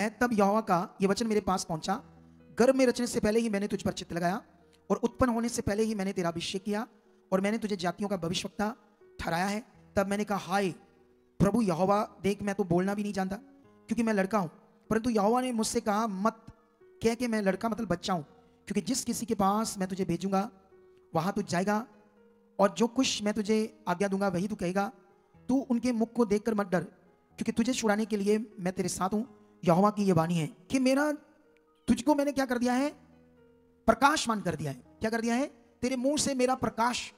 तब यहोवा का ये वचन मेरे पास पहुंचा, गर्भ में रचने से पहले ही मैंने तुझ पर चित्त लगाया और उत्पन्न होने से पहले ही मैंने तेरा अभिषेक किया और मैंने तुझे जातियों का भविष्यवक्ता ठहराया है। तब मैंने कहा, हाय प्रभु यहोवा, देख मैं तो बोलना भी नहीं जानता क्योंकि मैं लड़का हूं। परंतु यहोवा ने मुझसे कहा, मत कह के मैं लड़का मतलब बच्चा हूं, क्योंकि जिस किसी के पास मैं तुझे भेजूंगा वहां तू जाएगा और जो कुछ मैं तुझे आज्ञा दूंगा वही तू कहेगा। तू उनके मुख को देखकर मत डर, क्योंकि तुझे छुड़ाने के लिए मैं तेरे साथ हूं। यहोवा की ये वाणी है कि मेरा तुझको मैंने क्या कर दिया है, प्रकाशमान कर दिया है। क्या कर दिया है? तेरे मुंह से मेरा प्रकाश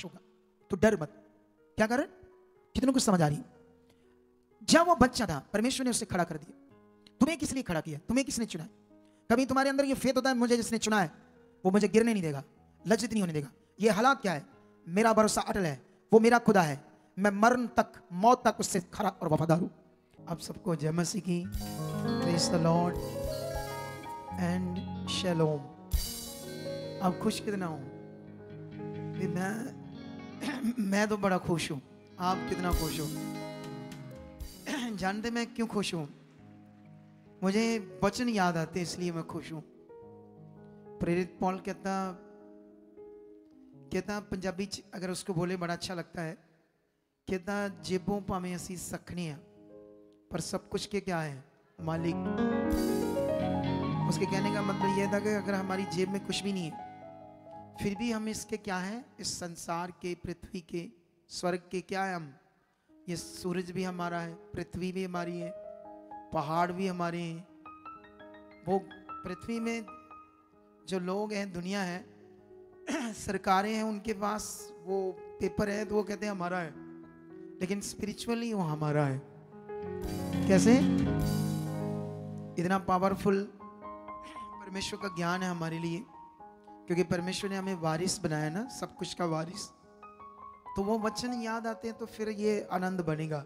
होगा, तो डर मत। क्या कर? कितनों को समझ आ रही? जब वो बच्चा था परमेश्वर ने उसे खड़ा कर दिया। तुम्हें किस लिए खड़ा किया? तुम्हें किसने चुना है? कभी तुम्हारे अंदर ये फेथ होता है, मुझे जिसने चुना है वो मुझे गिरने नहीं देगा, लज्जित नहीं होने देगा। ये हालात क्या है? मेरा भरोसा अटल है, वो मेरा खुदा है, मैं मरण तक, मौत तक उससे खड़ा और वफादार हूं। आप सबको जय मसीह की, प्रेज द लॉर्ड एंड शलोम। आप खुश कितना हो? मैं तो बड़ा खुश हूं। आप कितना खुश हो? जानते मैं क्यों खुश हूं? मुझे वचन याद आते इसलिए मैं खुश हूं। प्रेरित पॉल कहता पंजाबी च अगर उसको बोले बड़ा अच्छा लगता है। कहता जेबों भावें असी सखने हैं पर सब कुछ के क्या है? मालिक। उसके कहने का मतलब यह था कि अगर हमारी जेब में कुछ भी नहीं है फिर भी हम इसके क्या है? इस संसार के, पृथ्वी के, स्वर्ग के क्या है हम? ये सूरज भी हमारा है, पृथ्वी भी हमारी है, पहाड़ भी हमारे हैं। वो पृथ्वी में जो लोग हैं, दुनिया है, सरकारें हैं, उनके पास वो पेपर है तो वो कहते हैं हमारा है, लेकिन स्पिरिचुअली वो हमारा है। कैसे? इतना पावरफुल परमेश्वर का ज्ञान है हमारे लिए, क्योंकि परमेश्वर ने हमें वारिस बनाया ना, सब कुछ का वारिस। तो वो वचन याद आते हैं तो फिर ये आनंद बनेगा।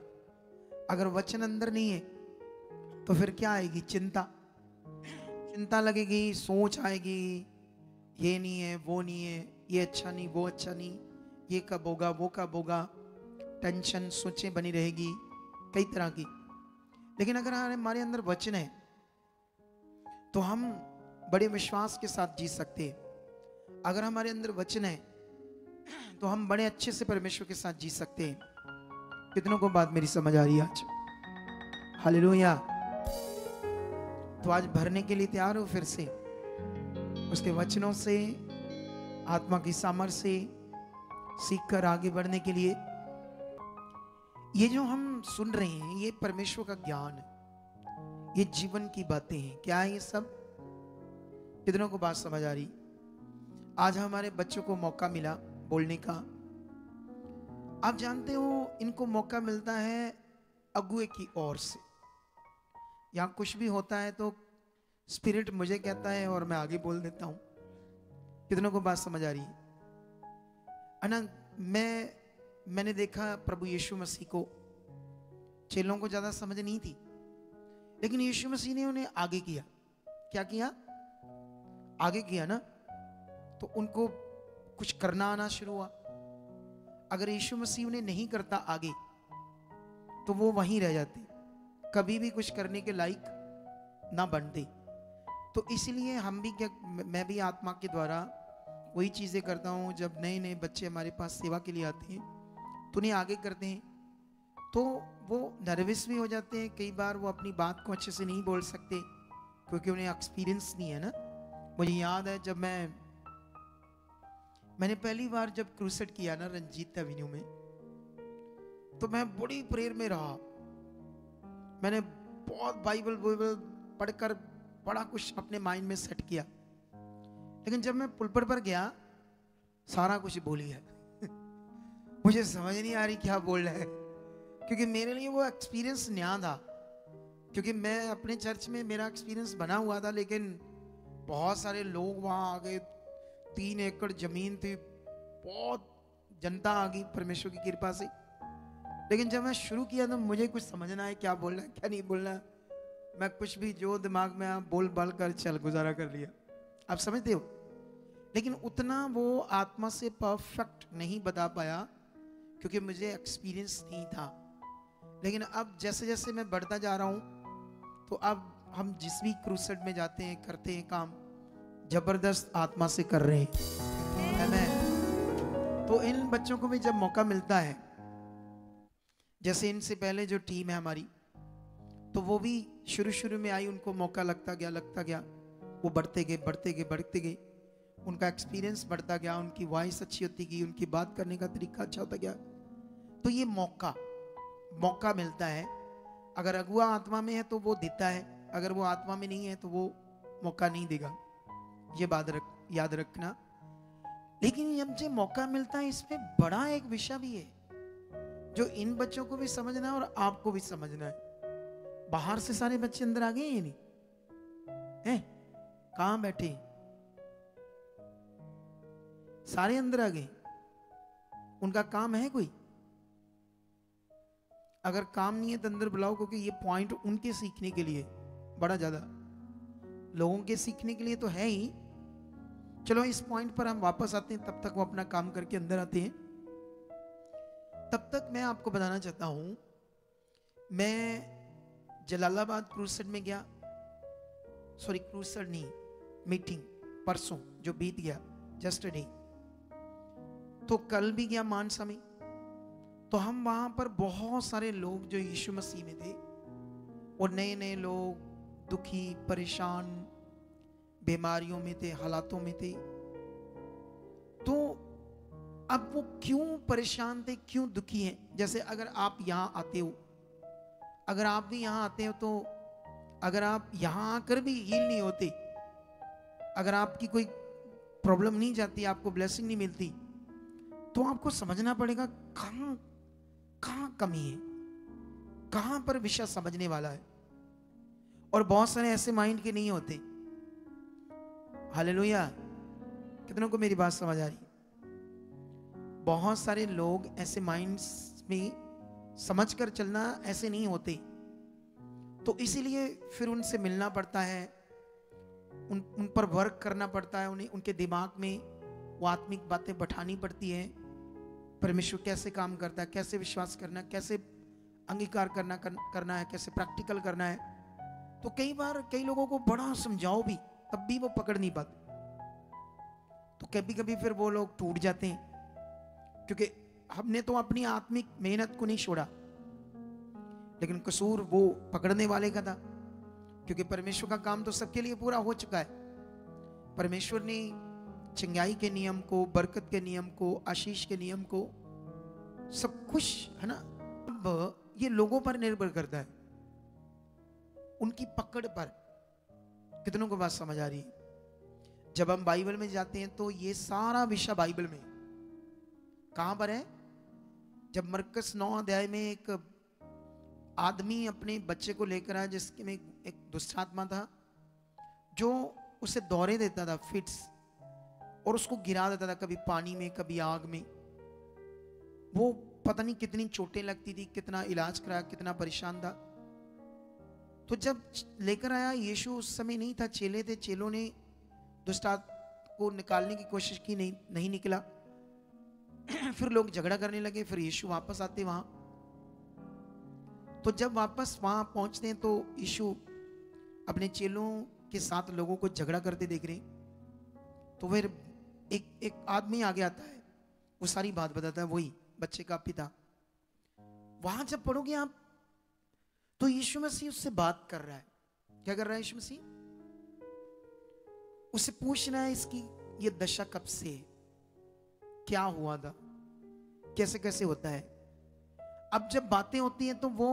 अगर वचन अंदर नहीं है तो फिर क्या आएगी? चिंता लगेगी, सोच आएगी, ये नहीं है, वो नहीं है, ये अच्छा नहीं, वो अच्छा नहीं, ये कब होगा, वो कब होगा, टेंशन, सोचें बनी रहेगी कई तरह की। लेकिन अगर हमारे अंदर वचन है तो हम बड़े विश्वास के साथ जी सकते हैं। अगर हमारे अंदर वचन है तो हम बड़े अच्छे से परमेश्वर के साथ जी सकते हैं। कितनों को बात मेरी समझ आ रही है आज? हालेलुया। तो आज भरने के लिए तैयार हो फिर से उसके वचनों से, आत्मा की सामर्थ्य से सीखकर आगे बढ़ने के लिए। ये जो हम सुन रहे हैं ये परमेश्वर का ज्ञान है, ये जीवन की बातें हैं। क्या है ये सब? कितनों को बात समझ आ रही? आज हमारे बच्चों को मौका मिला बोलने का। आप जानते हो इनको मौका मिलता है अगुए की ओर से। यहां कुछ भी होता है तो स्पिरिट मुझे कहता है और मैं आगे बोल देता हूं। कितनों को बात समझ आ रही है ना? मैंने देखा प्रभु यीशु मसीह को, चेलों को ज्यादा समझ नहीं थी, लेकिन यीशु मसीह ने उन्हें आगे किया। क्या किया? आगे किया ना, तो उनको कुछ करना आना शुरू हुआ। अगर यीशु मसीह उन्हें नहीं करता आगे तो वो वहीं रह जाते, कभी भी कुछ करने के लायक ना बनते। तो इसलिए हम भी मैं भी आत्मा के द्वारा वही चीजें करता हूं। जब नए नए बच्चे हमारे पास सेवा के लिए आते हैं तो उन्हें आगे करते हैं, तो वो नर्वस भी हो जाते हैं। कई बार वो अपनी बात को अच्छे से नहीं बोल सकते क्योंकि उन्हें एक्सपीरियंस नहीं है ना। मुझे याद है जब मैंने पहली बार जब क्रूसेड किया ना रंजीत एवेन्यू में, तो मैं बड़ी प्रेयर में रहा। मैंने बहुत बाइबल पढ़कर बड़ा कुछ अपने माइंड में सेट किया, लेकिन जब मैं पुलपट पर गया सारा कुछ भूल गया। मुझे समझ नहीं आ रही क्या बोल रहा है, क्योंकि मेरे लिए वो एक्सपीरियंस नया था। क्योंकि मैं अपने चर्च में मेरा एक्सपीरियंस बना हुआ था, लेकिन बहुत सारे लोग वहां आ गए, 3 एकड़ जमीन थी, बहुत जनता आ गई परमेश्वर की कृपा से। लेकिन जब मैं शुरू किया तो मुझे कुछ समझना है क्या बोलना है क्या नहीं बोलना है। मैं कुछ भी जो दिमाग में बोल बाल कर चल गुजारा कर लिया। आप समझते हो? लेकिन उतना वो आत्मा से परफेक्ट नहीं बता पाया क्योंकि मुझे एक्सपीरियंस नहीं था। लेकिन अब जैसे जैसे मैं बढ़ता जा रहा हूं तो अब हम जिस भी क्रूसेड में जाते हैं, करते हैं काम, जबरदस्त आत्मा से कर रहे हैं, आमीन। तो इन बच्चों को भी जब मौका मिलता है, जैसे इनसे पहले जो टीम है हमारी, तो वो भी शुरू में आई, उनको मौका लगता गया, वो बढ़ते गए, उनका एक्सपीरियंस बढ़ता गया, उनकी वॉइस अच्छी होती गई, उनकी बात करने का तरीका अच्छा होता गया। तो ये मौका मिलता है। अगर अगुआ आत्मा में है तो वो देता है, अगर वो आत्मा में नहीं है तो वो मौका नहीं देगा, ये बात याद रखना। लेकिन जब जो मौका मिलता है, इसमें बड़ा एक विषय भी है जो इन बच्चों को भी समझना है और आपको भी समझना है। बाहर से सारे बच्चे अंदर आ गए हैं, नहीं है? कहां बैठे? सारे अंदर आ गए। उनका काम है कोई? अगर काम नहीं है तो अंदर बुलाओ, क्योंकि ये पॉइंट उनके सीखने के लिए बड़ा ज्यादा, लोगों के सीखने के लिए तो है ही। चलो इस पॉइंट पर हम वापस आते हैं, तब तक वो अपना काम करके अंदर आते हैं। तब तक मैं आपको बताना चाहता हूं, मैं जलालाबाद क्रूसेड में गया, सॉरी क्रूसेड नहीं, मीटिंग परसों जो बीत गया, जस्टरडे। तो कल भी गया मानसा में। तो हम वहां पर बहुत सारे लोग जो यीशु मसीह में थे, और नए लोग, दुखी, परेशान, बीमारियों में थे, हालातों में थे। तो अब वो क्यों परेशान थे, क्यों दुखी हैं? जैसे अगर आप यहां आते हो, अगर आप भी यहां आते हो, तो अगर आप यहां आकर भी हील नहीं होते, अगर आपकी कोई प्रॉब्लम नहीं जाती, आपको ब्लेसिंग नहीं मिलती, तो आपको समझना पड़ेगा कहां कमी है, कहां पर विषय समझने वाला है। और बहुत सारे ऐसे माइंड के नहीं होते। हालेलुया, कितनों को मेरी बात समझ आ रही? बहुत सारे लोग ऐसे माइंड्स में समझकर चलना ऐसे नहीं होते। तो इसीलिए फिर उनसे मिलना पड़ता है, उन पर वर्क करना पड़ता है, उन्हें उनके दिमाग में वो आत्मिक बातें बैठानी पड़ती है। परमेश्वर कैसे काम करता है, कैसे विश्वास करना है, कैसे अंगीकार करना है, कैसे प्रैक्टिकल करना है। तो कई बार कई लोगों को बड़ा समझाओ भी, तब भी वो पकड़ नहीं पाते। तो कभी कभी फिर वो लोग टूट जाते हैं, क्योंकि हमने तो अपनी आत्मिक मेहनत को नहीं छोड़ा, लेकिन कसूर वो पकड़ने वाले का था। क्योंकि परमेश्वर का काम तो सबके लिए पूरा हो चुका है। परमेश्वर ने चंगाई के नियम को, बरकत के नियम को, आशीष के नियम को, सब कुछ है ना। अब ये लोगों पर निर्भर करता है, उनकी पकड़ पर। कितनों को बात समझ आ रही है? जब हम बाइबल में जाते हैं तो ये सारा विषय बाइबल में कहां पर है? जब मरकस 9 अध्याय में एक आदमी अपने बच्चे को लेकर आया, जिसके में एक दुष्ट आत्मा था, जो उसे दौरे देता था, फिट्स, और उसको गिरा देता था, कभी पानी में, कभी आग में। वो पता नहीं कितनी चोटें लगती थी, कितना इलाज कराया, कितना परेशान था। तो जब लेकर आया यीशु, उस समय नहीं था, चेले थे, चेलों ने दुष्ट आत्मा को निकालने की कोशिश की, नहीं निकला। फिर लोग झगड़ा करने लगे, फिर यीशु वापस आते वहां। तो जब वापस वहां पहुंचते हैं तो यीशु अपने चेलों के साथ लोगों को झगड़ा करते देख रहे। तो फिर एक आदमी आगे आता है, वो सारी बात बताता है, वही बच्चे का पिता। वहां जब पढ़ोगे आप, तो यीशु मसीह उससे बात कर रहा है। क्या कर रहा है यीशु मसीह? उससे पूछ रहा है, इसकी ये दशा कब से है, क्या हुआ था, कैसे कैसे होता है। अब जब बातें होती हैं तो वो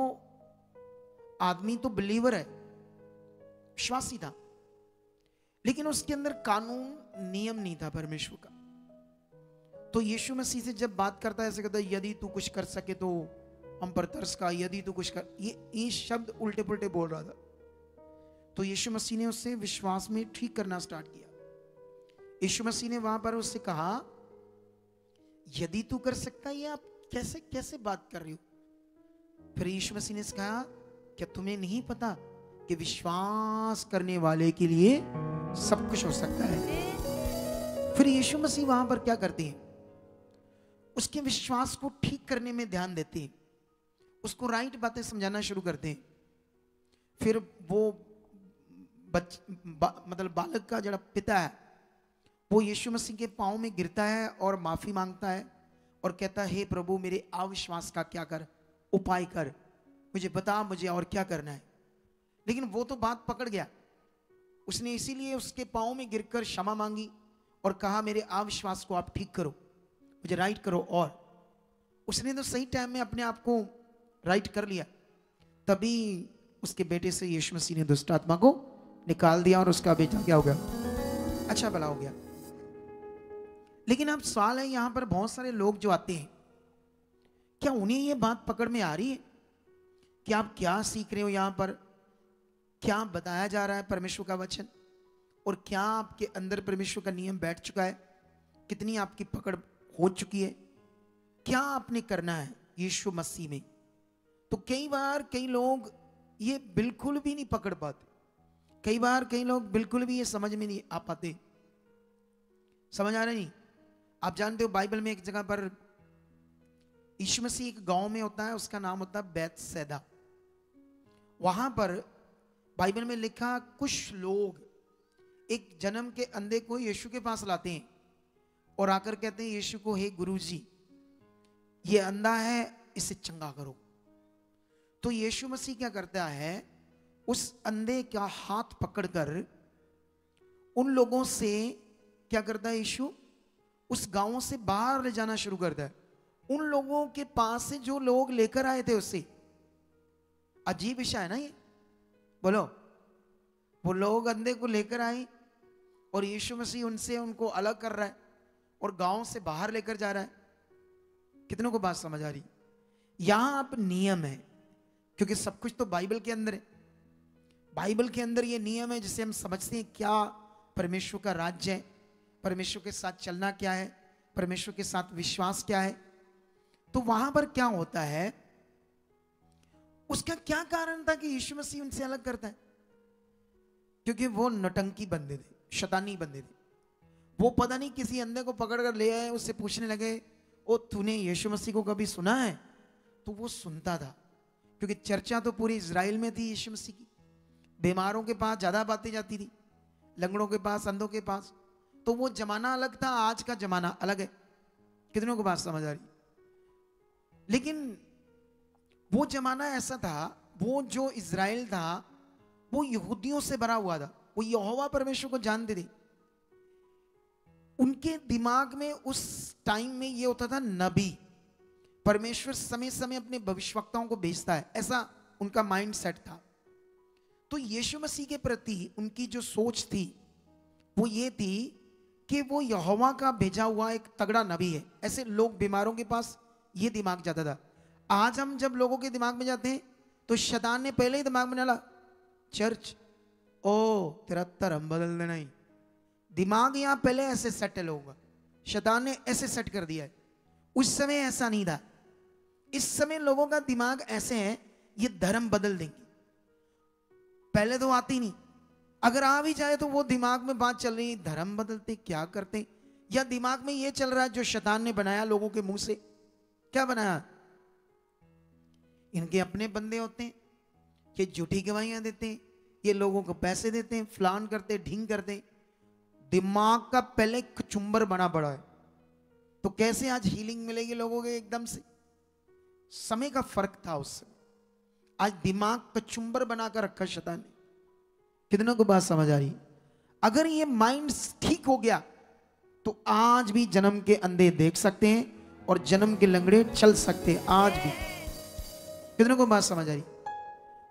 आदमी तो बिलीवर है, विश्वासी था, लेकिन उसके अंदर कानून नियम नहीं था परमेश्वर का। तो यीशु मसीह से जब बात करता है, ऐसे कहता है, यदि तू कुछ कर सके तो हम पर तरस का, यदि तू कुछ कर, ये शब्द उल्टे पुल्टे बोल रहा था। तो यीशु मसीह ने उससे विश्वास में ठीक करना स्टार्ट किया। यीशु मसीह ने वहां पर उससे कहा, यदि तू कर सकता है, ये आप कैसे कैसे बात कर रही हो? फिर यीशु मसीह ने कहा, क्या तुम्हें नहीं पता कि विश्वास करने वाले के लिए सब कुछ हो सकता है? फिर यीशु मसीह वहां पर क्या करते हैं? उसके विश्वास को ठीक करने में ध्यान देते हैं, उसको राइट बातें समझाना शुरू करते हैं। फिर वो मतलब बालक का जरा पिता है वो यीशु मसीह के पांव में गिरता है और माफी मांगता है और कहता है, हे प्रभु मेरे अविश्वास का क्या कर, उपाय कर, मुझे बता मुझे और क्या करना है। लेकिन वो तो बात पकड़ गया, उसने इसीलिए उसके पांव में गिरकर क्षमा मांगी और कहा मेरे अविश्वास को आप ठीक करो, मुझे राइट करो। और उसने तो सही टाइम में अपने आप को राइट कर लिया। तभी उसके बेटे से यीशु मसीह ने दुष्ट आत्मा को निकाल दिया और उसका बेटा क्या हो गया, अच्छा भला हो गया। लेकिन अब सवाल है, यहां पर बहुत सारे लोग जो आते हैं, क्या उन्हें यह बात पकड़ में आ रही है कि आप क्या सीख रहे हो, यहां पर क्या बताया जा रहा है परमेश्वर का वचन, और क्या आपके अंदर परमेश्वर का नियम बैठ चुका है, कितनी आपकी पकड़ हो चुकी है, क्या आपने करना है यीशु मसीह में। तो कई बार कई लोग ये बिल्कुल भी नहीं पकड़ पाते, कई बार कई लोग बिल्कुल भी ये समझ में नहीं आ पाते। समझ आ रहा नहीं? आप जानते हो बाइबल में एक जगह पर यीशु मसीह एक गांव में होता है, उसका नाम होता है बैतसैदा। वहां पर बाइबल में लिखा, कुछ लोग एक जन्म के अंधे को यीशु के पास लाते हैं और आकर कहते हैं यीशु को, हे गुरुजी ये अंधा है, इसे चंगा करो। तो यीशु मसीह क्या करता है, उस अंधे का हाथ पकड़कर उन लोगों से क्या करता है, यीशु उस गांव से बाहर ले जाना शुरू करता है। उन लोगों के पास से जो लोग लेकर आए थे उससे, अजीब विषय है ना ये, बोलो। वो लोग अंधे को लेकर आए और यीशु मसीह उनसे उनको अलग कर रहा है और गांव से बाहर लेकर जा रहा है। कितनों को बात समझ आ रही? यहां आप नियम है, क्योंकि सब कुछ तो बाइबल के अंदर है। बाइबल के अंदर ये नियम है जिसे हम समझते हैं क्या परमेश्वर का राज्य है, परमेश्वर के साथ चलना क्या है, परमेश्वर के साथ विश्वास क्या है। तो वहां पर क्या होता है, उसका क्या कारण था कि यीशु मसीह उनसे अलग करता है? क्योंकि वो नटंकी बंदे थे, शैतानी बंदे थे। वो पता नहीं किसी अंधे को पकड़ कर ले आए, उससे पूछने लगे, ओ तूने यीशु मसीह को कभी सुना है? तो वो सुनता था, क्योंकि चर्चा तो पूरी इजराइल में थी यीशु मसीह की। बीमारों के पास ज्यादा बातें जाती थी, लंगड़ों के पास, अंधों के पास। तो वो जमाना अलग था, आज का जमाना अलग है। कितनों को बात समझ आ रही? लेकिन वो जमाना ऐसा था, वो जो इजराइल था वो यहूदियों से भरा हुआ था, वो यहोवा परमेश्वर को जानते थे। उनके दिमाग में उस टाइम में ये होता था, नबी, परमेश्वर समय समय अपने भविष्यवक्ताओं को भेजता है, ऐसा उनका माइंड सेट था। तो यीशु मसीह के प्रति उनकी जो सोच थी वो ये थी कि वो यहोवा का भेजा हुआ एक तगड़ा नबी है। ऐसे लोग बीमारों के पास ये दिमाग जाता था। आज हम जब लोगों के दिमाग में जाते हैं तो शैतान ने पहले ही दिमाग में डाला, चर्च, ओ तेरा धर्म बदल देना ही। दिमाग यहां पहले ऐसे सेटल होगा, शैतान ने ऐसे सेट कर दिया है। उस समय ऐसा नहीं था। इस समय लोगों का दिमाग ऐसे है, ये धर्म बदल देंगे। पहले तो आती नहीं, अगर आ भी जाए तो वो दिमाग में बात चल रही, धर्म बदलते क्या करते, या दिमाग में ये चल रहा है जो शैतान ने बनाया लोगों के मुंह से। क्या बनाया? इनके अपने बंदे होते हैं, ये झूठी गवाहियां देते हैं, ये लोगों को पैसे देते हैं, फलान करते, ढींग करते। दिमाग का पहले कचुंबर बना पड़ा है, तो कैसे आज हीलिंग मिलेगी लोगों के? एकदम से समय का फर्क था उससे। आज दिमाग कचुंबर बनाकर रखा शैतान ने। कितनों को बात समझ आ रही? अगर ये माइंड ठीक हो गया तो आज भी जन्म के अंधे देख सकते हैं और जन्म के लंगड़े चल सकते हैं आज भी। कितनों को बात समझ आ रही?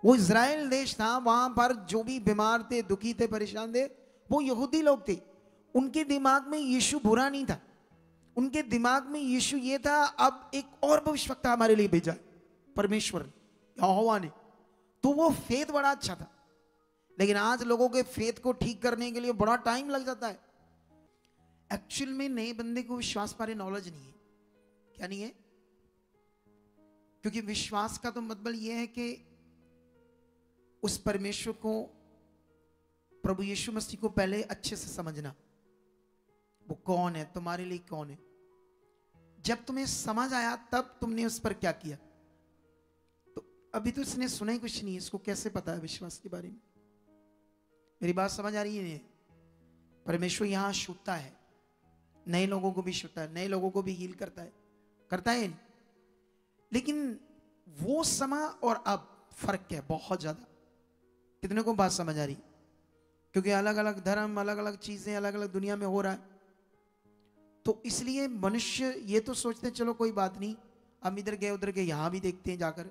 वो इज़राइल देश था, वहां पर जो भी बीमार थे, दुखी थे, परेशान थे, वो यहूदी लोग थे। उनके दिमाग में यीशु बुरा नहीं था, उनके दिमाग में यीशु ये था, अब एक और भविष्यवक्ता हमारे लिए भेजा परमेश्वर यहोवा ने। तो वो फेथ बड़ा अच्छा था। लेकिन आज लोगों के फेथ को ठीक करने के लिए बड़ा टाइम लग जाता है। एक्चुअल में नए बंदे को विश्वास बारे नॉलेज नहीं है। क्या नहीं है? क्योंकि विश्वास का तो मतलब यह है कि उस परमेश्वर को, प्रभु यीशु मसीह को पहले अच्छे से समझना, वो कौन है, तुम्हारे लिए कौन है। जब तुम्हें समझ आया तब तुमने उस पर क्या किया। तो अभी तो इसने सुना ही कुछ नहीं, इसको कैसे पता है विश्वास के बारे में? मेरी बात समझ आ रही है? परमेश्वर यहाँ छूता है, नए लोगों को भी छूता है, नए लोगों को भी हील करता है। लेकिन वो समय और अब फर्क है बहुत ज्यादा। कितने को बात समझ आ रही? क्योंकि अलग अलग धर्म, अलग अलग चीजें, अलग अलग दुनिया में हो रहा है। तो इसलिए मनुष्य ये तो सोचते हैं चलो कोई बात नहीं, हम इधर गए उधर गए, यहां भी देखते हैं जाकर।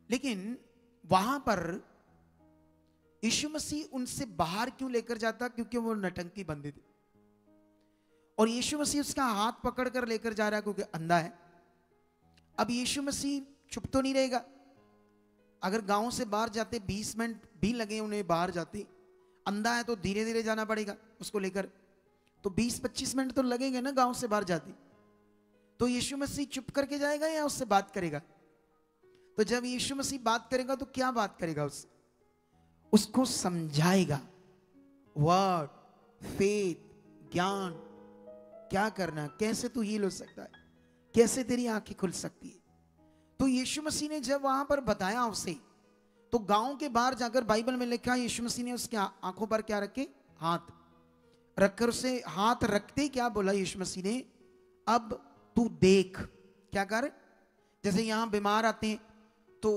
लेकिन वहां पर यीशु मसीह उनसे बाहर क्यों लेकर जाता? क्योंकि वो नटंकी बंदे थे, और यीशु मसीह उसका हाथ पकड़ कर लेकर जा रहा है क्योंकि अंधा है। अब यीशु मसीह चुप तो नहीं रहेगा। अगर गांव से बाहर जाते 20 मिनट भी लगे उन्हें बाहर जाते, अंधा है तो धीरे धीरे जाना पड़ेगा उसको लेकर, तो 20-25 मिनट तो लगेंगे ना गांव से बाहर जाते। तो यीशु मसीह चुप करके जाएगा या उससे बात करेगा? तो जब यीशु मसीह बात करेगा तो क्या बात करेगा? उसको समझाएगा, वर्ड, फेथ, ज्ञान, क्या करना, कैसे तू हील हो सकता है, कैसे तेरी आंखें खुल सकती है। तो यीशु मसीह ने जब वहां पर बताया उसे, तो गांव के बाहर जाकर बाइबल में लिखा यीशु मसीह ने उसके आंखों पर क्या रखे? हाथ रखकर उसे, हाथ रखते क्या बोला यीशु मसीह ने? अब तू देख। क्या कर? जैसे यहां बीमार आते हैं तो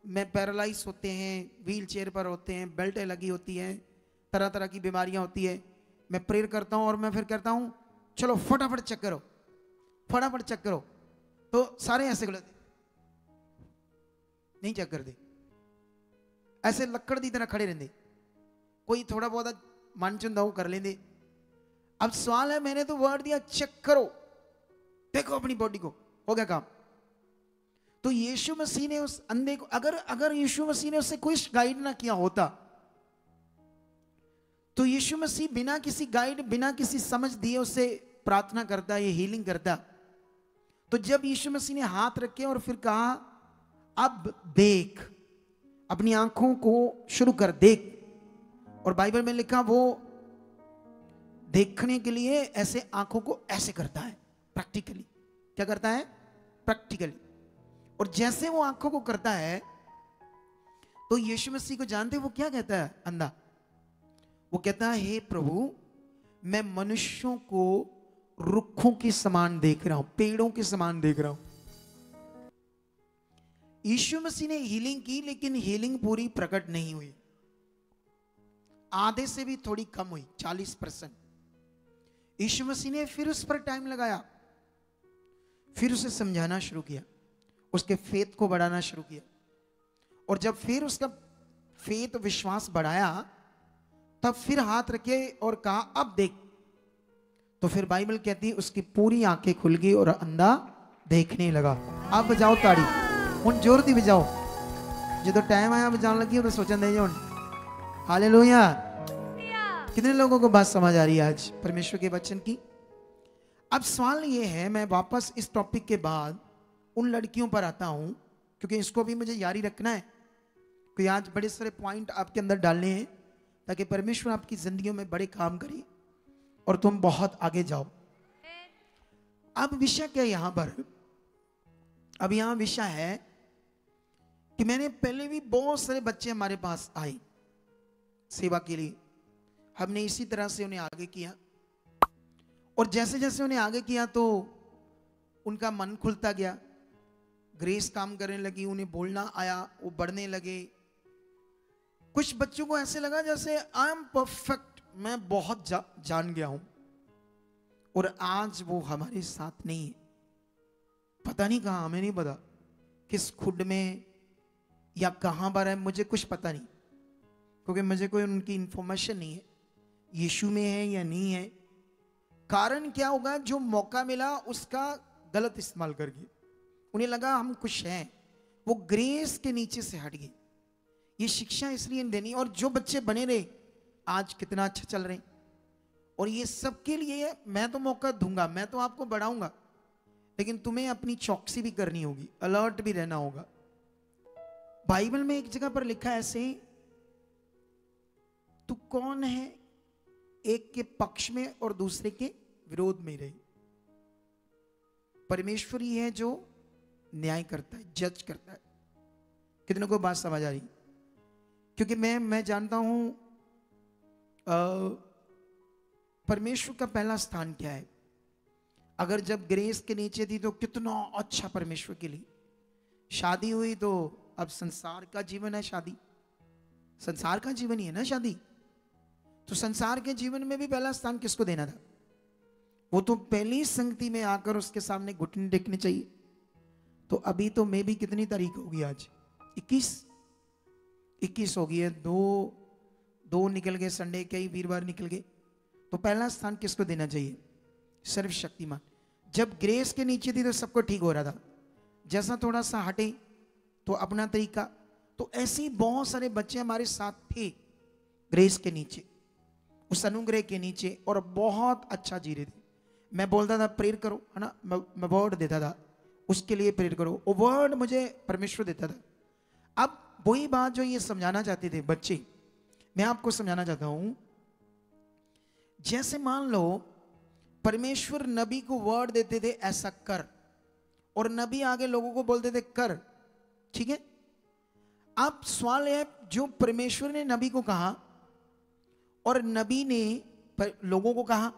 मैं पैरालाइज होते हैं, व्हील चेयर पर होते हैं, बेल्टें लगी होती हैं, तरह तरह की बीमारियां होती है। मैं प्रेयर करता हूं और मैं फिर कहता हूं चलो फटाफट चेक करो, फटाफट चेक करो, तो सारे ऐसे गलत नहीं चेक करते, ऐसे लक्कड़ की तरह खड़े रहते। कोई थोड़ा बहुत मन चुंदा वो कर लेंगे। अब सवाल है, मैंने तो वर्ड दिया चेक करो, देखो अपनी बॉडी को, हो गया काम। तो यीशु मसीह ने उस अंधे को, अगर यीशु मसीह ने उसे कोई गाइड ना किया होता, तो यीशु मसीह बिना किसी गाइड, बिना किसी समझ दिए उसे प्रार्थना करता, ये हीलिंग करता। तो जब यीशु मसीह ने हाथ रखे और फिर कहा अब देख, अपनी आंखों को शुरू कर, देख। और बाइबल में लिखा वो देखने के लिए ऐसे आंखों को ऐसे करता है, प्रैक्टिकली। क्या करता है? प्रैक्टिकली। और जैसे वो आंखों को करता है तो यीशु मसीह को जानते वो क्या कहता है अंधा? वो कहता है हे प्रभु, मैं मनुष्यों को रुखों के समान देख रहा हूं, पेड़ों के समान देख रहा हूं। यीशु मसीह ने हीलिंग की, लेकिन हीलिंग पूरी प्रकट नहीं हुई, आधे से भी थोड़ी कम हुई, 40%। यीशु मसीह ने फिर उस पर टाइम लगाया, फिर उसे समझाना शुरू किया, उसके फेथ को बढ़ाना शुरू किया। और जब फिर उसका फेथ, विश्वास बढ़ाया, तब फिर हाथ रखे और कहा अब देख। तो फिर बाइबल कहती है उसकी पूरी आंखें खुल गई और अंधा देखने लगा। अब बजाओ ताड़ी, उन जोर दी बजाओ, जो तो टाइम आया बजाने लगी तो सोचा नहीं। हालेलुया। कितने लोगों को बात समझ आ रही है आज परमेश्वर के वचन की? अब सवाल ये है, मैं वापस इस टॉपिक के बाद उन लड़कियों पर आता हूं, क्योंकि इसको भी मुझे जारी रखना है, क्योंकि आज बड़े सारे पॉइंट आपके अंदर डालने हैं ताकि परमेश्वर आपकी जिंदगियों में बड़े काम करे और तुम बहुत आगे जाओ। अब विषय क्या है यहां पर? अब यहां विषय है कि मैंने पहले भी बहुत सारे बच्चे हमारे पास आए सेवा के लिए, हमने इसी तरह से उन्हें आगे किया, और जैसे जैसे उन्हें आगे किया तो उनका मन खुलता गया, ग्रेस काम करने लगी, उन्हें बोलना आया, वो बढ़ने लगे। कुछ बच्चों को ऐसे लगा जैसे आई एम परफेक्ट, मैं बहुत जान गया हूं, और आज वो हमारे साथ नहीं है। पता नहीं कहां, हमें नहीं पता किस खुड में या कहां पर है, मुझे कुछ पता नहीं, क्योंकि मुझे कोई उनकी इंफॉर्मेशन नहीं है यीशु में है या नहीं है। कारण क्या होगा? जो मौका मिला उसका गलत इस्तेमाल कर गए, उन्हें लगा हम कुछ हैं, वो ग्रेस के नीचे से हट गए। ये शिक्षा इसलिए देनी, और जो बच्चे बने रहे आज कितना अच्छा चल रहे हैं, और ये सबके लिए मैं तो मौका दूंगा, मैं तो आपको बढ़ाऊंगा, लेकिन तुम्हें अपनी चौकसी भी करनी होगी, अलर्ट भी रहना होगा। बाइबल में एक जगह पर लिखा है ऐसे, तू कौन है एक के पक्ष में और दूसरे के विरोध में रहे? परमेश्वर ही है जो न्याय करता है, जज करता है। कितने को बात समझ आ रही? क्योंकि मैं जानता हूं परमेश्वर का पहला स्थान क्या है? अगर जब ग्रेस के नीचे थी तो कितना अच्छा परमेश्वर के लिए। शादी हुई तो अब संसार का जीवन है शादी, संसार का जीवन ही है ना शादी। तो संसार के जीवन में भी पहला स्थान किसको देना था? वो तो पहली संगति में आकर उसके सामने घुटने टेकने चाहिए। तो अभी तो मे भी कितनी तारीख होगी आज? 21 हो गई है। दो निकल गए, संडे कई वीरवार निकल गए। तो पहला स्थान किसको देना चाहिए? सर्वशक्तिमान। जब ग्रेस के नीचे थी तो सबको ठीक हो रहा था, जैसा थोड़ा सा हटे तो अपना तरीका। तो ऐसे ही बहुत सारे बच्चे हमारे साथ थे ग्रेस के नीचे, उस अनुग्रह के नीचे, और बहुत अच्छा जी रहे थे। मैं बोलता था प्रेयर करो, है ना, मैं वर्ड देता था उसके लिए, प्रेयर करो। वो वर्ड मुझे परमेश्वर देता था। अब वही बात जो ये समझाना चाहते थे बच्चे, मैं आपको समझाना चाहता हूं। जैसे मान लो परमेश्वर नबी को वर्ड देते थे ऐसा कर, और नबी आगे लोगों को बोलते थे कर, ठीक है। अब सवाल है, जो परमेश्वर ने नबी को कहा और नबी ने लोगों को कहा,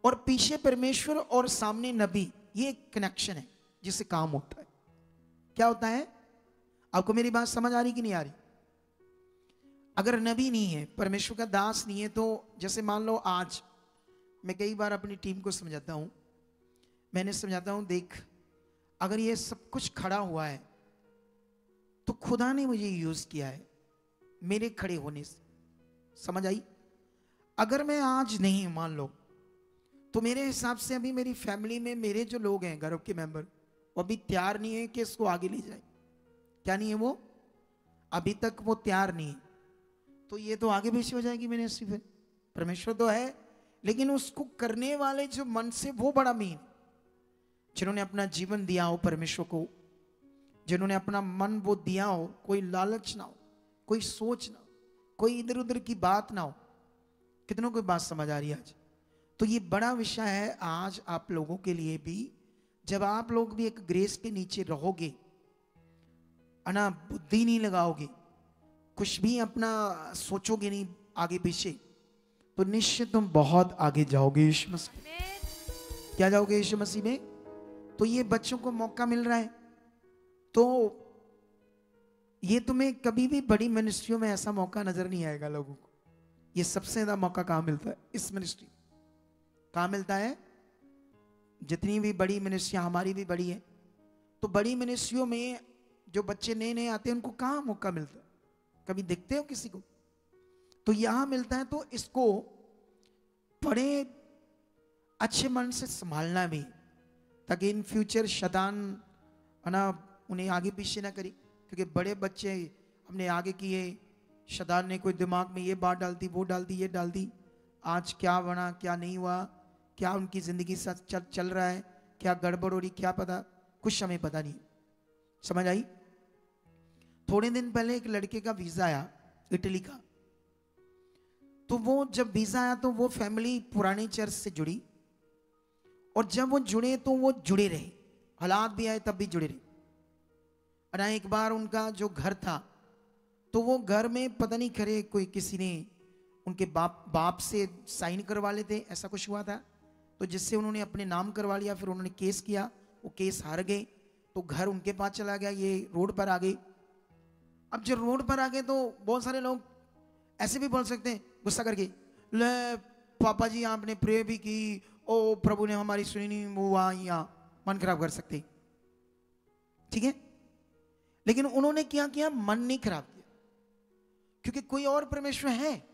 और पीछे परमेश्वर और सामने नबी, ये एक कनेक्शन है जिससे काम होता है। क्या होता है? आपको मेरी बात समझ आ रही कि नहीं आ रही? अगर नबी नहीं है, परमेश्वर का दास नहीं है, तो जैसे मान लो आज मैं कई बार अपनी टीम को समझाता हूं, मैंने समझाता हूं, देख अगर ये सब कुछ खड़ा हुआ है तो खुदा ने मुझे यूज किया है मेरे खड़े होने से, समझ आई? अगर मैं आज नहीं, मान लो, तो मेरे हिसाब से अभी मेरी फैमिली में मेरे जो लोग हैं, घर के मेंबर, वो अभी तैयार नहीं है कि इसको आगे ले जाए। क्या नहीं है? वो अभी तक वो तैयार नहीं है। तो ये तो आगे पीछे हो जाएगी मिनिस्ट्री। फिर परमेश्वर तो है, लेकिन उसको करने वाले जो मन से, वो बड़ा मीन, जिन्होंने अपना जीवन दिया हो परमेश्वर को, जिन्होंने अपना मन वो दिया हो, कोई लालच ना हो, कोई सोच ना हो, कोई इधर उधर की बात ना हो। कितनों को बात समझ आ रही है आज? तो ये बड़ा विषय है आज आप लोगों के लिए भी। जब आप लोग भी एक ग्रेस के नीचे रहोगे, अना बुद्धि नहीं लगाओगे, कुछ भी अपना सोचोगे नहीं आगे पीछे, तो निश्चित तुम बहुत आगे जाओगे यीशु मसीह में। क्या जाओगे? यीशु मसीह में। तो ये बच्चों को मौका मिल रहा है, तो ये तुम्हें कभी भी बड़ी मिनिस्ट्रियों में ऐसा मौका नजर नहीं आएगा लोगों को। ये सबसे ज्यादा मौका कहां मिलता है? इस मिनिस्ट्री। कहां मिलता है? जितनी भी बड़ी मिनिस्ट्रियां, हमारी भी बड़ी है, तो बड़ी मिनिस्ट्रियों में जो बच्चे नए नए आते हैं उनको कहां मौका मिलता है? कभी देखते हो किसी को? तो यहां मिलता है। तो इसको बड़े अच्छे मन से संभालना भी, ताकि इन फ्यूचर शैतान, है ना, उन्हें आगे पीछे ना करे। क्योंकि बड़े बच्चे हमने आगे किए, शैतान ने कोई दिमाग में ये बात डाल दी, वो डाल दी, ये डाल दी, आज क्या बना क्या नहीं हुआ, क्या उनकी जिंदगी साथ चल रहा है, क्या गड़बड़ हो रही, क्या पता, कुछ हमें पता नहीं। समझ आई? थोड़े दिन पहले एक लड़के का वीजा आया इटली का। तो वो जब वीजा आया तो वो फैमिली पुरानी चर्च से जुड़ी, और जब वो जुड़े तो वो जुड़े रहे, हालात भी आए तब भी जुड़े रहे। और एक बार उनका जो घर था, तो वो घर में पता नहीं करे कोई किसी ने उनके बाप से साइन करवा लेते, ऐसा कुछ हुआ था, तो जिससे उन्होंने अपने नाम करवा लिया। फिर उन्होंने केस किया, वो केस हार गए, तो घर उनके पास चला गया, ये रोड पर आ गए। अब जब रोड पर आ गए तो बहुत सारे लोग ऐसे भी बोल सकते हैं गुस्सा करके, ले पापा जी आपने प्रे भी की, ओ प्रभु ने हमारी सुनी नहीं, वो यहाँ मन खराब कर सकते, ठीक है। लेकिन उन्होंने क्या किया? मन नहीं खराब किया, क्योंकि कोई और परमेश्वर है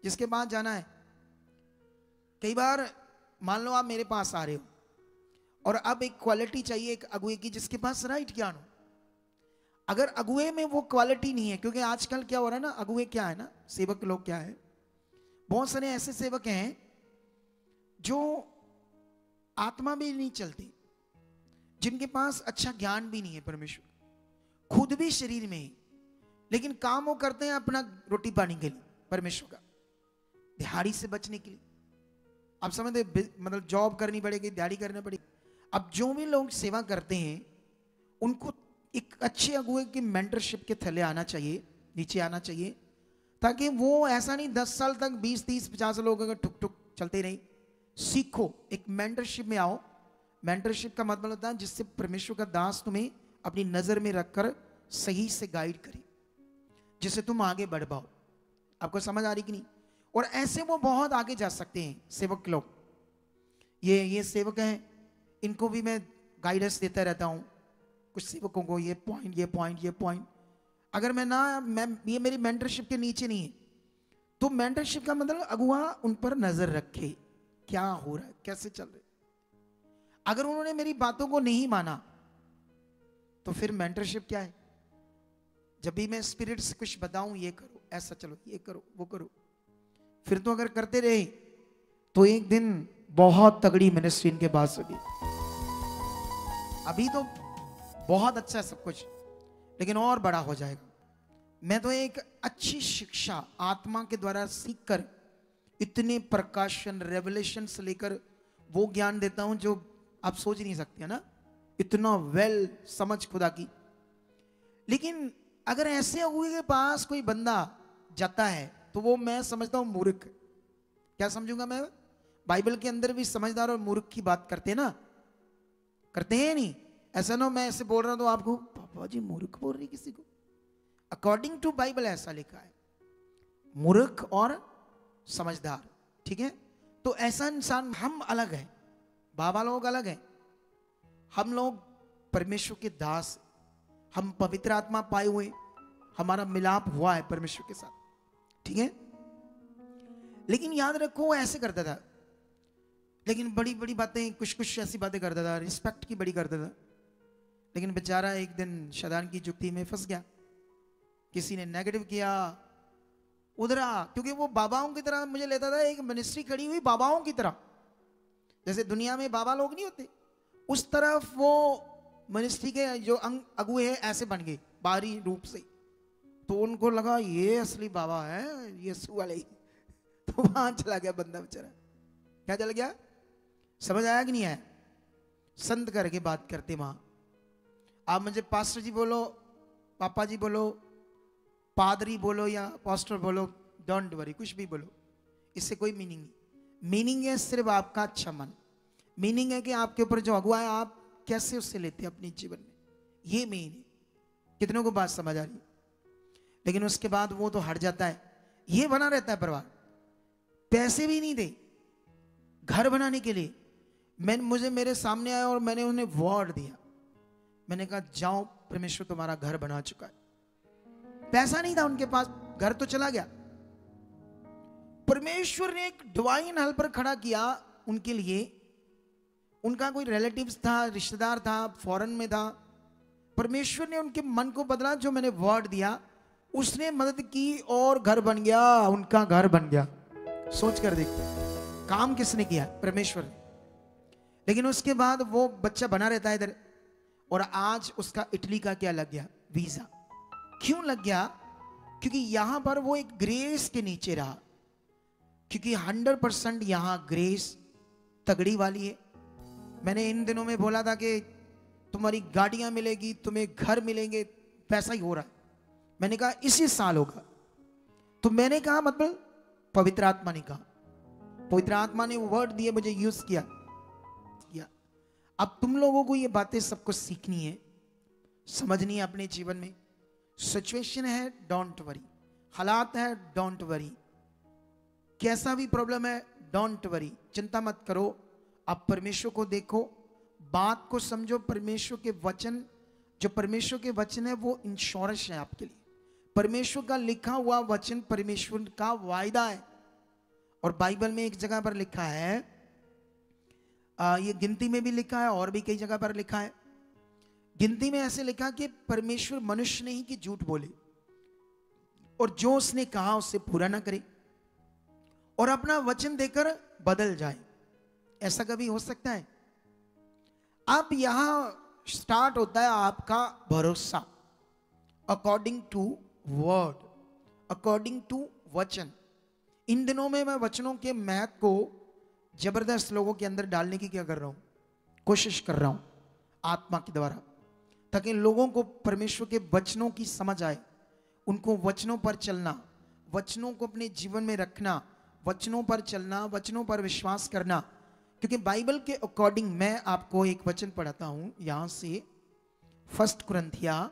जिसके पास जाना है। कई बार मान लो आप मेरे पास आ रहे हो, और अब एक क्वालिटी चाहिए एक अगुए की जिसके पास राइट ज्ञान हो। अगर अगुए में वो क्वालिटी नहीं है, क्योंकि आजकल क्या हो रहा है ना, अगुए क्या है ना, सेवक लोग क्या है, बहुत सारे ऐसे सेवक हैं जो आत्मा भी नहीं चलती, जिनके पास अच्छा ज्ञान भी नहीं है परमेश्वर, खुद भी शरीर में ही, लेकिन काम वो करते हैं अपना रोटी पानी के लिए, परमेश्वर का, दिहाड़ी से बचने के लिए। आप समझते, मतलब जॉब करनी पड़ेगी, दिहाड़ी करनी पड़ेगी। अब जो भी लोग सेवा करते हैं उनको एक अच्छे अगुए की मेंटरशिप के थले आना चाहिए, नीचे आना चाहिए, ताकि वो ऐसा नहीं 10 साल तक 20 30 50 लोग अगर ठुक ठुक चलते नहीं। सीखो, एक मेंटरशिप में आओ। मेंटरशिप का मतलब होता है जिससे परमेश्वर का दास तुम्हें अपनी नजर में रखकर सही से गाइड करे, जिससे तुम आगे बढ़ पाओ। आपको समझ आ रही कि नहीं? और ऐसे वो बहुत आगे जा सकते हैं सेवक लोग। ये सेवक हैं, इनको भी मैं गाइडेंस देता रहता हूं कुछ सेवकों को, ये पॉइंट। अगर मैं ये मेरी मेंटरशिप के नीचे नहीं है, तो मेंटरशिप का मतलब अगुआ उन पर नजर रखे, क्या हो रहा है, कैसे चल रहा है। अगर उन्होंने मेरी बातों को नहीं माना तो फिर मेंटरशिप क्या है? जब भी मैं स्पिरिट से कुछ बताऊं, ये करो, ऐसा चलो, ये करो, वो करो, फिर तो अगर करते रहे तो एक दिन बहुत तगड़ी मिनिस्ट्री इनके पास होगी। अभी तो बहुत अच्छा है सब कुछ, लेकिन और बड़ा हो जाएगा। मैं तो एक अच्छी शिक्षा आत्मा के द्वारा सीखकर इतने प्रकाशन रेवलेशन से लेकर वो ज्ञान देता हूं जो आप सोच नहीं सकते, है ना, इतना वेल समझ खुदा की। लेकिन अगर ऐसे अगुए के पास कोई बंदा जाता है तो वो मैं समझता हूं मूर्ख। क्या समझूंगा मैं? बाइबल के अंदर भी समझदार और मूर्ख की बात करते हैं ना, करते हैं नहीं? ऐसा ना मैं ऐसे बोल रहा हूं तो आपको पापा जी मूर्ख बोल रही किसी को। अकॉर्डिंग टू बाइबल ऐसा लिखा है, मूर्ख और समझदार, ठीक है? तो ऐसा इंसान, हम अलग हैं, बाबा लोग अलग हैं, हम लोग परमेश्वर के दास, हम पवित्र आत्मा पाए हुए, हमारा मिलाप हुआ है परमेश्वर के साथ, ठीक है? लेकिन याद रखो वो ऐसे करता था, लेकिन बड़ी बड़ी बातें, कुछ ऐसी बातें करता था, रिस्पेक्ट की बड़ी करता था। लेकिन बेचारा एक दिन शैतान की जुक्ति में फंस गया, किसी ने नेगेटिव किया, उधरा, क्योंकि वो बाबाओं की तरह मुझे लेता था, एक मिनिस्ट्री खड़ी हुई बाबाओं की तरह, जैसे दुनिया में बाबा लोग नहीं होते, उस तरफ वो मिनिस्ट्री के जो अगुए हैं ऐसे बन गए बाहरी रूप से। तो उनको लगा ये असली बाबा है, यीशु वाले ही। तो वहां चला गया बंदा बेचारा। क्या चल गया? समझ आया कि नहीं आया? संत करके बात करते वहां। आप मुझे पास्टर जी बोलो, पापा जी बोलो, पादरी बोलो या पास्टर बोलो, डोंट वरी, कुछ भी बोलो, इससे कोई मीनिंग नहीं। मीनिंग है सिर्फ आपका अच्छा मन। मीनिंग है कि आपके ऊपर जो अगुआ है आप कैसे उससे लेते हैं अपने जीवन में, ये मेन है। कितनों को बात समझ आ रही? लेकिन उसके बाद वो तो हट जाता है, ये बना रहता है परिवार। पैसे भी नहीं दे घर बनाने के लिए। मुझे मेरे सामने आया और मैंने उन्हें वर्ड दिया, मैंने कहा जाओ परमेश्वर तुम्हारा घर बना चुका है। पैसा नहीं था उनके पास, घर तो चला गया। परमेश्वर ने एक डिवाइन हेल्पर खड़ा किया उनके लिए। उनका कोई रिलेटिव्स था, रिश्तेदार था, फॉरेन में था। परमेश्वर ने उनके मन को बदला, जो मैंने वर्ड दिया उसने मदद की और घर बन गया, उनका घर बन गया। सोच कर देखते, काम किसने किया? परमेश्वर ने। लेकिन उसके बाद वो बच्चा बना रहता है इधर, और आज उसका इटली का क्या लग गया? वीजा। क्यों लग गया? क्योंकि यहां पर वो एक ग्रेस के नीचे रहा, क्योंकि 100% यहां ग्रेस तगड़ी वाली है। मैंने इन दिनों में बोला था कि तुम्हारी गाड़ियां मिलेगी, तुम्हें घर मिलेंगे, पैसा ही हो रहा है। मैंने कहा इसी साल होगा। तो मैंने कहा, मतलब पवित्र आत्मा ने कहा, पवित्र आत्मा ने वर्ड दिए, मुझे यूज किया। अब तुम लोगों को ये बातें सब कुछ सीखनी है, समझनी है अपने जीवन में। सिचुएशन है, डोंट वरी। हालात है, डोंट वरी। कैसा भी प्रॉब्लम है, डोंट वरी, चिंता मत करो। आप परमेश्वर को देखो, बात को समझो। परमेश्वर के वचन, जो परमेश्वर के वचन है वो इंश्योरेंस है आपके लिए। परमेश्वर का लिखा हुआ वचन परमेश्वर का वायदा है। और बाइबल में एक जगह पर लिखा है, ये गिनती में भी लिखा है और भी कई जगह पर लिखा है। गिनती में ऐसे लिखा कि परमेश्वर मनुष्य नहीं कि झूठ बोले, और जो उसने कहा उससे पूरा ना करे, और अपना वचन देकर बदल जाए। ऐसा कभी हो सकता है? अब यहां स्टार्ट होता है आपका भरोसा, according to word, according to वचन। इन दिनों में मैं वचनों के महत्व को जबरदस्त लोगों के अंदर डालने की क्या कर रहा हूं? कोशिश कर रहा हूं आत्मा के द्वारा, ताकि लोगों को परमेश्वर के वचनों की समझ आए, उनको वचनों पर चलना, वचनों को अपने जीवन में रखना, वचनों पर चलना, वचनों पर विश्वास करना। क्योंकि बाइबल के अकॉर्डिंग मैं आपको एक वचन पढ़ाता हूं यहां से, 1 कुरिन्थिया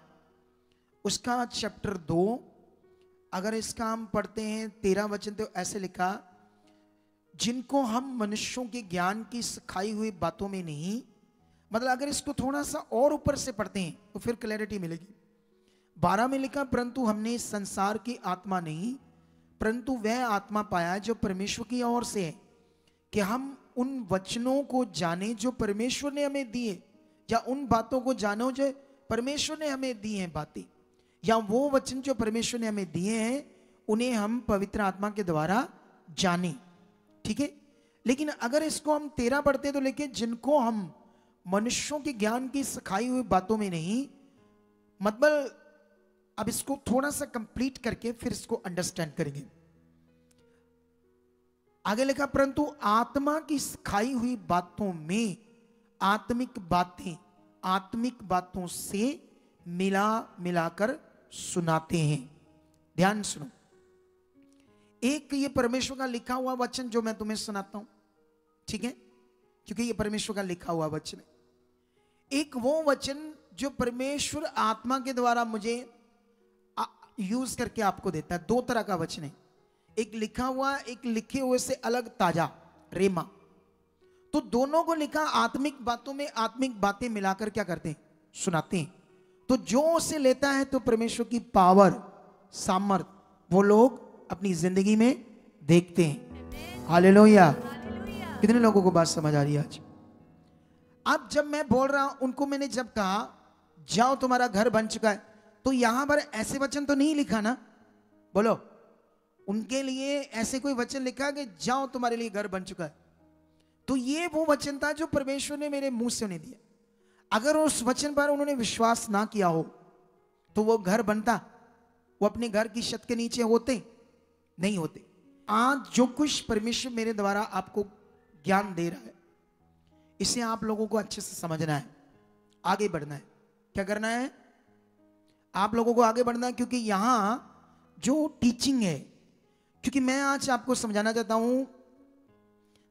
उसका चैप्टर 2, अगर इसका हम पढ़ते हैं 13 वचन, तो ऐसे लिखा, जिनको हम मनुष्यों के ज्ञान की सिखाई हुई बातों में नहीं, मतलब अगर इसको थोड़ा सा और ऊपर से पढ़ते हैं तो फिर क्लैरिटी मिलेगी। 12 में लिखा, परंतु हमने संसार की आत्मा नहीं, परंतु वह आत्मा पाया जो परमेश्वर की ओर से है, कि हम उन वचनों को जाने जो परमेश्वर ने हमें दिए, या उन बातों को जानो जो परमेश्वर ने हमें दी हैं बातें, या वो वचन जो परमेश्वर ने हमें दिए हैं उन्हें हम पवित्र आत्मा के द्वारा जाने। ठीक है, लेकिन अगर इसको हम 13 पढ़ते तो लिखे, जिनको हम मनुष्यों के ज्ञान की सिखाई हुई बातों में नहीं, मतलब अब इसको थोड़ा सा कंप्लीट करके फिर इसको अंडरस्टैंड करेंगे। आगे लिखा, परंतु आत्मा की सिखाई हुई बातों में आत्मिक बातों से मिला मिलाकर सुनाते हैं। ध्यान सुनो, एक ये परमेश्वर का लिखा हुआ वचन जो मैं तुम्हें सुनाता हूं, ठीक है, क्योंकि ये परमेश्वर का लिखा हुआ वचन है। एक वो वचन जो परमेश्वर आत्मा के द्वारा मुझे यूज करके आपको देता है। 2 तरह का वचन है, एक लिखा हुआ, एक लिखे हुए से अलग ताजा रेमा। तो दोनों को लिखा आत्मिक बातों में आत्मिक बातें मिलाकर क्या करते हैं, सुनाते हैं। तो जो उसे लेता है तो परमेश्वर की पावर, सामर्थ वो लोग अपनी जिंदगी में देखते हैं। हालेलुया। कितने लोगों को बात समझ आ रही है आज? अब जब मैं बोल रहा हूं, उनको मैंने जब कहा जाओ तुम्हारा घर बन चुका है, तो यहां पर ऐसे वचन तो नहीं लिखा ना, बोलो। उनके लिए ऐसे कोई वचन लिखा कि जाओ तुम्हारे लिए घर बन चुका है? तो ये वो वचन था जो परमेश्वर ने मेरे मुंह से उन्हें दिया। अगर उस वचन पर उन्होंने विश्वास ना किया हो तो वो घर बनता? वो अपने घर की छत के नीचे होते? नहीं होते। आज जो कुछ परमेश्वर मेरे द्वारा आपको ज्ञान दे रहा है, इसे आप लोगों को अच्छे से समझना है, आगे बढ़ना है। क्या करना है? आप लोगों को आगे बढ़ना है, क्योंकि यहां जो टीचिंग है, क्योंकि मैं आज आपको समझाना चाहता हूं,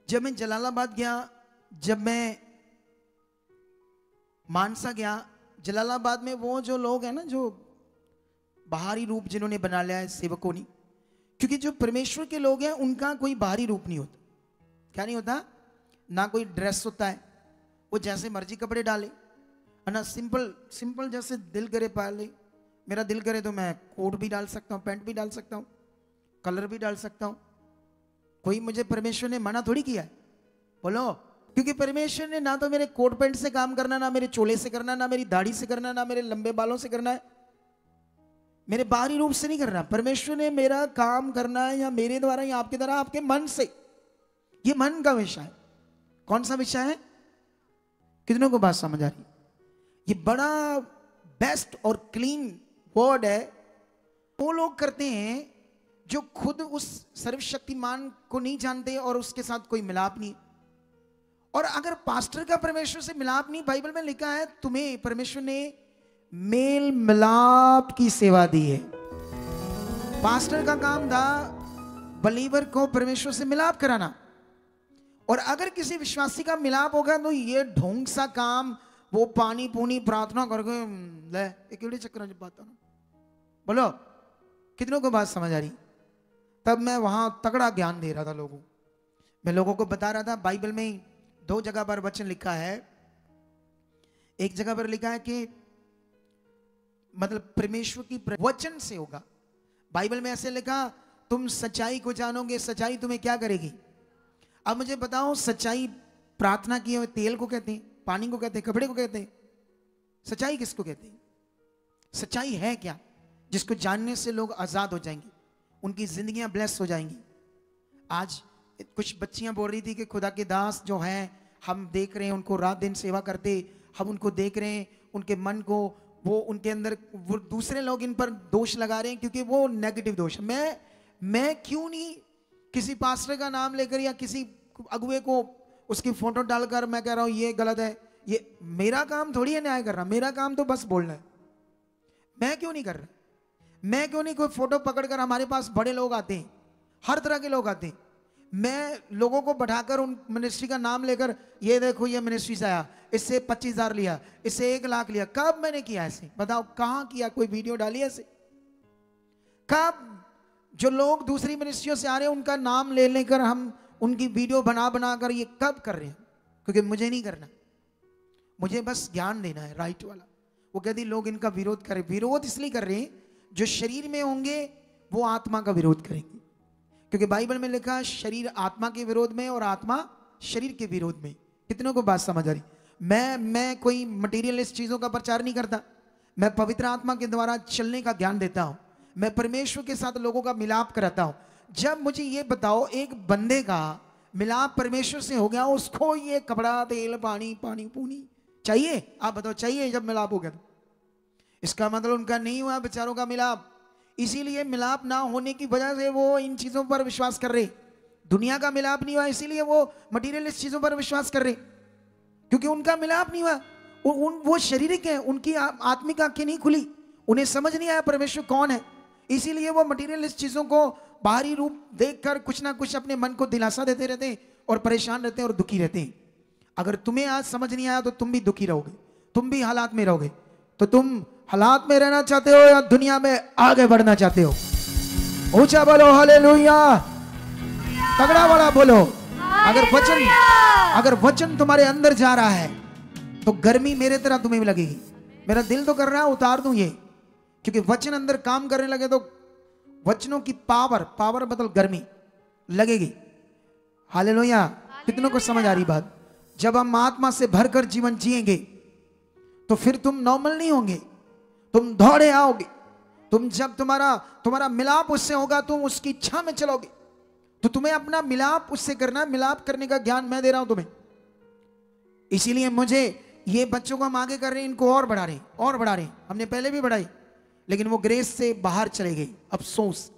जब मैं जलालाबाद गया, जब मैं मानसा गया, जलालाबाद में वो जो लोग हैं ना, जो बाहरी रूप जिन्होंने बना लिया है सेवकों ने, क्योंकि जो परमेश्वर के लोग हैं उनका कोई बाहरी रूप नहीं होता। क्या नहीं होता? ना कोई ड्रेस होता है, वो जैसे मर्जी कपड़े डाले, ना सिंपल जैसे दिल करे पाले। मेरा दिल करे तो मैं कोट भी डाल सकता हूँ, पैंट भी डाल सकता हूँ, कलर भी डाल सकता हूँ। कोई मुझे परमेश्वर ने मना थोड़ी किया है, बोलो। क्योंकि परमेश्वर ने ना तो मेरे कोट पैंट से काम करना, ना मेरे चोले से करना, ना मेरी दाढ़ी से करना, ना मेरे लंबे बालों से करना है, मेरे बाहरी रूप से नहीं करना। परमेश्वर ने मेरा काम करना है, या मेरे द्वारा या आपके द्वारा, आपके मन से। ये मन का विषय है। कौन सा विषय है? कितनों को बात समझ आ रही? ये बड़ा बेस्ट और क्लीन वर्ड है। वो लोग करते हैं जो खुद उस सर्वशक्तिमान को नहीं जानते और उसके साथ कोई मिलाप नहीं। और अगर पास्टर का परमेश्वर से मिलाप नहीं, बाइबल में लिखा है तुम्हें परमेश्वर ने मेल मिलाप की सेवा दी है। पास्टर का काम था बलीवर को परमेश्वर से मिलाप कराना। और अगर किसी विश्वासी का मिलाप होगा तो ये ढोंग सा काम, वो पानी पूनी प्रार्थना करके ले एक चक्कर बात ना, बोलो। कितनों को बात समझ आ रही? तब मैं वहां तगड़ा ज्ञान दे रहा था लोगों। मैं लोगों को बता रहा था बाइबल में 2 जगह पर वचन लिखा है। एक जगह पर लिखा है कि मतलब परमेश्वर की वचन से होगा। बाइबल में ऐसे लिखा, तुम सच्चाई को जानोगे, सच्चाई तुम्हें क्या करेगी। अब मुझे बताओ, सच्चाई प्रार्थना किए हुए तेल को कहते हैं, पानी को कहते हैं, कपड़े को कहते हैं? सच्चाई किसको कहते हैं? सच्चाई है क्या जिसको जानने से लोग आजाद हो जाएंगे, उनकी जिंदगियां ब्लेस हो जाएंगी। आज कुछ बच्चियां बोल रही थी कि खुदा के दास जो हैं, हम देख रहे हैं उनको रात दिन सेवा करते, हम उनको देख रहे हैं, उनके मन को वो उनके अंदर वो दूसरे लोग इन पर दोष लगा रहे हैं क्योंकि वो नेगेटिव दोष। मैं क्यों नहीं किसी पास्टर का नाम लेकर या किसी अगुए को उसकी फोटो डालकर मैं कह रहा हूं ये गलत है। ये मेरा काम थोड़ी है न्याय करना, मेरा काम तो बस बोलना है। मैं क्यों नहीं कर रहा? मैं क्यों नहीं कोई फोटो पकड़कर, हमारे पास बड़े लोग आते हैं, हर तरह के लोग आते हैं, मैं लोगों को बैठाकर उन मिनिस्ट्री का नाम लेकर, ये देखो ये मिनिस्ट्री से आया, इससे 25,000 लिया, इससे 1,00,000 लिया। कब मैंने किया ऐसे? बताओ कहां किया? कोई वीडियो डाली ऐसे? कब? जो लोग दूसरी मिनिस्ट्रियों से आ रहे हैं उनका नाम ले लेकर हम उनकी वीडियो बना बना कर ये कब कर रहे हैं? क्योंकि मुझे नहीं करना, मुझे बस ज्ञान देना है राइट वाला। वो कहती लोग इनका विरोध करें, विरोध इसलिए कर रहे हैं, जो शरीर में होंगे वो आत्मा का विरोध करेंगे, क्योंकि बाइबल में लिखा शरीर आत्मा के विरोध में और आत्मा शरीर के विरोध में। कितनों को बात समझ आ रही? मैं कोई मटेरियलिस्ट चीजों का प्रचार नहीं करता, मैं पवित्र आत्मा के द्वारा चलने का ज्ञान देता हूं, मैं परमेश्वर के साथ लोगों का मिलाप कराता हूं। जब मुझे ये बताओ एक बंदे का मिलाप परमेश्वर से हो गया, उसको ये कपड़ा तेल पानी पानी पूनी चाहिए? आप बताओ चाहिए? जब मिलाप हो गया तो इसका मतलब उनका नहीं हुआ बेचारों का मिलाप, इसीलिए मिलाप ना होने की वजह से वो इन चीजों पर विश्वास कर रहे। दुनिया का मिलाप नहीं हुआ इसीलिए वो मटीरियलिस्ट चीजों पर विश्वास कर रहे, क्योंकि उनका मिलाप नहीं हुआ। वो शारीरिक है, उनकी आत्मिक आंखें नहीं खुली, उन्हें समझ नहीं आया परमेश्वर कौन है, इसीलिए वो मटीरियलिस्ट चीजों को बाहरी रूप देखकर कुछ ना कुछ अपने मन को दिलासा देते रहते हैं और परेशान रहते हैं और दुखी रहते हैं। अगर तुम्हें आज समझ नहीं आया तो तुम भी दुखी रहोगे, तुम भी हालात में रहोगे। तो तुम हालात में रहना चाहते हो या दुनिया में आगे बढ़ना चाहते हो? ऊंचा बोलो हालेलुया, तगड़ा वाला बोलो। अगर वचन तुम्हारे अंदर जा रहा है तो गर्मी मेरे तरह तुम्हें भी लगेगी। मेरा दिल तो कर रहा है उतार दूं ये, क्योंकि वचन अंदर काम करने लगे तो वचनों की पावर बदल गर्मी लगेगी। हालेलुया, कितनों को समझ आ रही बात? जब हम आत्मा से भरकर जीवन जिएंगे तो फिर तुम नॉर्मल नहीं होंगे, तुम दौड़े आओगे। तुम जब तुम्हारा मिलाप उससे होगा, तुम उसकी इच्छा में चलोगे। तो तुम्हें अपना मिलाप उससे करना, मिलाप करने का ज्ञान मैं दे रहा हूं तुम्हें। इसीलिए मुझे ये बच्चों को हम आगे कर रहे हैं, इनको और बढ़ा रहे हैं। हमने पहले भी बढ़ाई लेकिन वो ग्रेस से बाहर चले गए, अफसोस।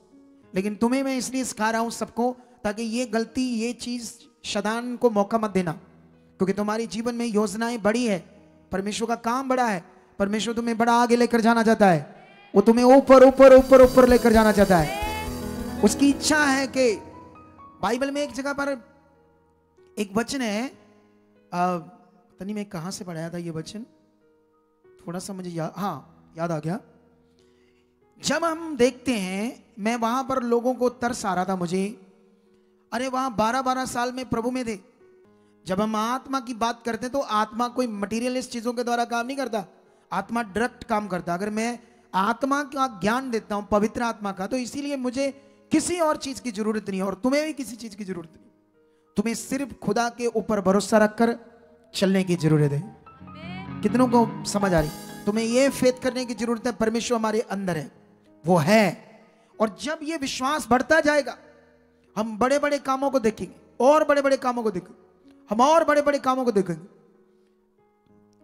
लेकिन तुम्हें मैं इसलिए सिखा रहा हूं सबको, ताकि ये गलती, ये चीज शैतान को मौका मत देना, क्योंकि तुम्हारे जीवन में योजनाएं बड़ी है, परमेश्वर का काम बड़ा है, परमेश्वर तुम्हें बड़ा आगे लेकर जाना चाहता है, वो तुम्हें ऊपर ऊपर ऊपर ऊपर लेकर जाना चाहता है। उसकी इच्छा है कि बाइबल में एक जगह पर एक वचन है, पता नहीं मैं कहां से पढ़ाया था ये वचन, थोड़ा सा मुझे याद आ गया। जब हम देखते हैं, मैं वहां पर लोगों को तरस आ रहा था मुझे, अरे वहां 12-12 साल में प्रभु में थे। जब हम आत्मा की बात करते हैं तो आत्मा कोई मटीरियलिस्ट चीजों के द्वारा काम नहीं करता, आत्मा डायरेक्ट काम करता। अगर मैं आत्मा का ज्ञान देता हूं, पवित्र आत्मा का, तो इसीलिए मुझे किसी और चीज की जरूरत नहीं है, और तुम्हें भी किसी चीज की जरूरत नहीं। तुम्हें सिर्फ खुदा के ऊपर भरोसा रखकर चलने की जरूरत है। कितनों को समझ आ रही? तुम्हें यह फेथ करने की जरूरत है, परमेश्वर हमारे अंदर है, वो है। और जब ये विश्वास बढ़ता जाएगा, हम बड़े बड़े कामों को देखेंगे, और बड़े बड़े कामों को देखेंगे, हम और बड़े बड़े कामों को देखेंगे।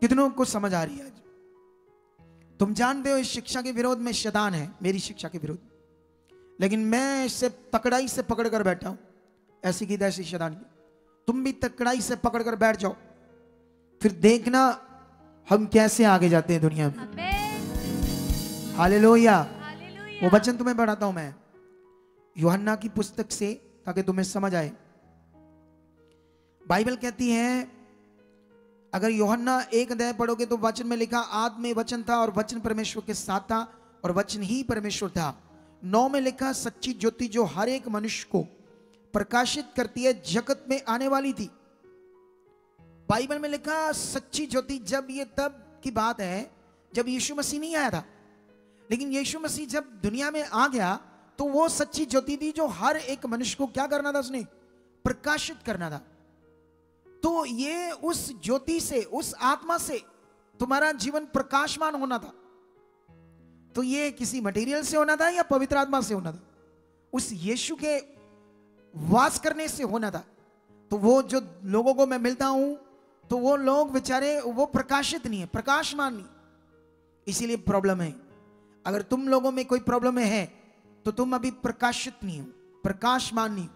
कितनों को समझ आ रही है? आज तुम जानते हो इस शिक्षा के विरोध में शैतान है, मेरी शिक्षा के विरोध, लेकिन मैं इससे तकड़ाई से पकड़ कर बैठा हूं, ऐसी की तैसी शैतान की। तुम भी तकड़ाई से पकड़ कर बैठ जाओ, फिर देखना हम कैसे आगे जाते हैं दुनिया में। हालेलुया। वो वचन तुम्हें पढ़ाता हूं मैं यूहन्ना की पुस्तक से, ताकि तुम्हें समझ आए। बाइबल कहती है, अगर यूहन्ना 1 अध्याय पढ़ोगे तो वचन में लिखा, आदि में वचन था और वचन परमेश्वर के साथ था और वचन ही परमेश्वर था। 9 में लिखा, सच्ची ज्योति जो हर एक मनुष्य को प्रकाशित करती है, जगत में आने वाली थी। बाइबल में लिखा सच्ची ज्योति, जब ये तब की बात है जब यीशु मसीह नहीं आया था, लेकिन यीशु मसीह जब दुनिया में आ गया तो वो सच्ची ज्योति थी जो हर एक मनुष्य को क्या करना था? उसने प्रकाशित करना था। तो ये उस ज्योति से, उस आत्मा से तुम्हारा जीवन प्रकाशमान होना था। तो ये किसी मटेरियल से होना था या पवित्र आत्मा से होना था? उस यीशु के वास करने से होना था। तो वो जो लोगों को मैं मिलता हूं, तो वो लोग बेचारे वो प्रकाशित नहीं है, प्रकाशमान नहीं, इसीलिए प्रॉब्लम है। अगर तुम लोगों में कोई प्रॉब्लम है तो तुम अभी प्रकाशित नहीं हो, प्रकाशमान नहीं हो।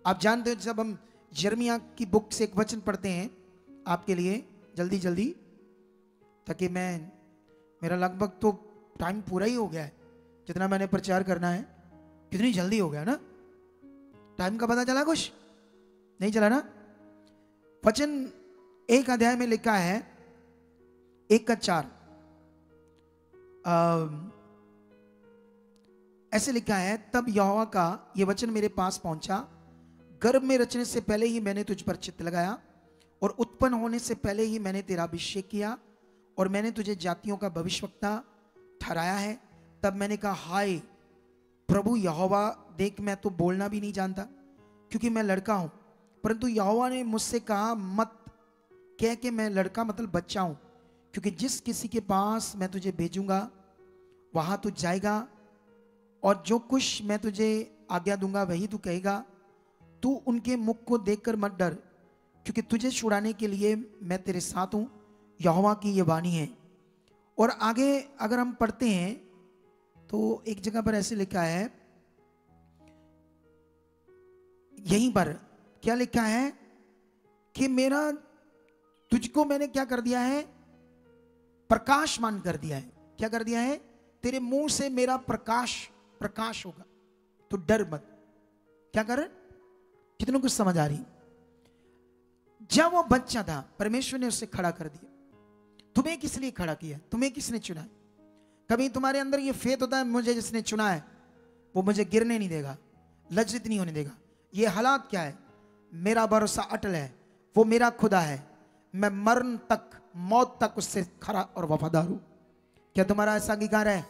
आप जानते हो, जब हम यिर्मयाह की बुक से एक वचन पढ़ते हैं आपके लिए जल्दी जल्दी, ताकि मेरा लगभग तो टाइम पूरा ही हो गया है, जितना मैंने प्रचार करना है। कितनी जल्दी हो गया ना, टाइम का पता चला? कुछ नहीं चला ना। वचन 1 अध्याय में लिखा है 1:4, ऐसे लिखा है, तब यहोवा का यह वचन मेरे पास पहुंचा, गर्भ में रचने से पहले ही मैंने तुझ पर चित्त लगाया और उत्पन्न होने से पहले ही मैंने तेरा अभिषेक किया और मैंने तुझे जातियों का भविष्यवक्ता ठहराया है। तब मैंने कहा, हाय प्रभु यहोवा, देख मैं तो बोलना भी नहीं जानता क्योंकि मैं लड़का हूं। परंतु यहोवा ने मुझसे कहा, मत कह के मैं लड़का मतलब बच्चा हूं, क्योंकि जिस किसी के पास मैं तुझे भेजूंगा वहां तू जाएगा और जो कुछ मैं तुझे आज्ञा दूंगा वही तू कहेगा। तू उनके मुख को देखकर मत डर, क्योंकि तुझे छुड़ाने के लिए मैं तेरे साथ हूं, यहोवा की ये वाणी है। और आगे अगर हम पढ़ते हैं तो एक जगह पर ऐसे लिखा है, यहीं पर क्या लिखा है कि मेरा तुझको मैंने क्या कर दिया है, प्रकाशमान कर दिया है। क्या कर दिया है? तेरे मुंह से मेरा प्रकाश होगा, तो डर मत। क्या कर? कितनों को समझ आ रही? जब वो बच्चा था परमेश्वर ने उसे खड़ा कर दिया। तुम्हें किस लिए खड़ा किया? तुम्हें किसने चुना है? कभी तुम्हारे अंदर ये फेथ होता है, मुझे जिसने चुना है वो मुझे गिरने नहीं देगा, लज्जित नहीं होने देगा। ये हालात क्या है? मेरा भरोसा अटल है, वो मेरा खुदा है, मैं मरण तक, मौत तक उससे खरा और वफादार हूं। क्या तुम्हारा ऐसा अंगीकार है?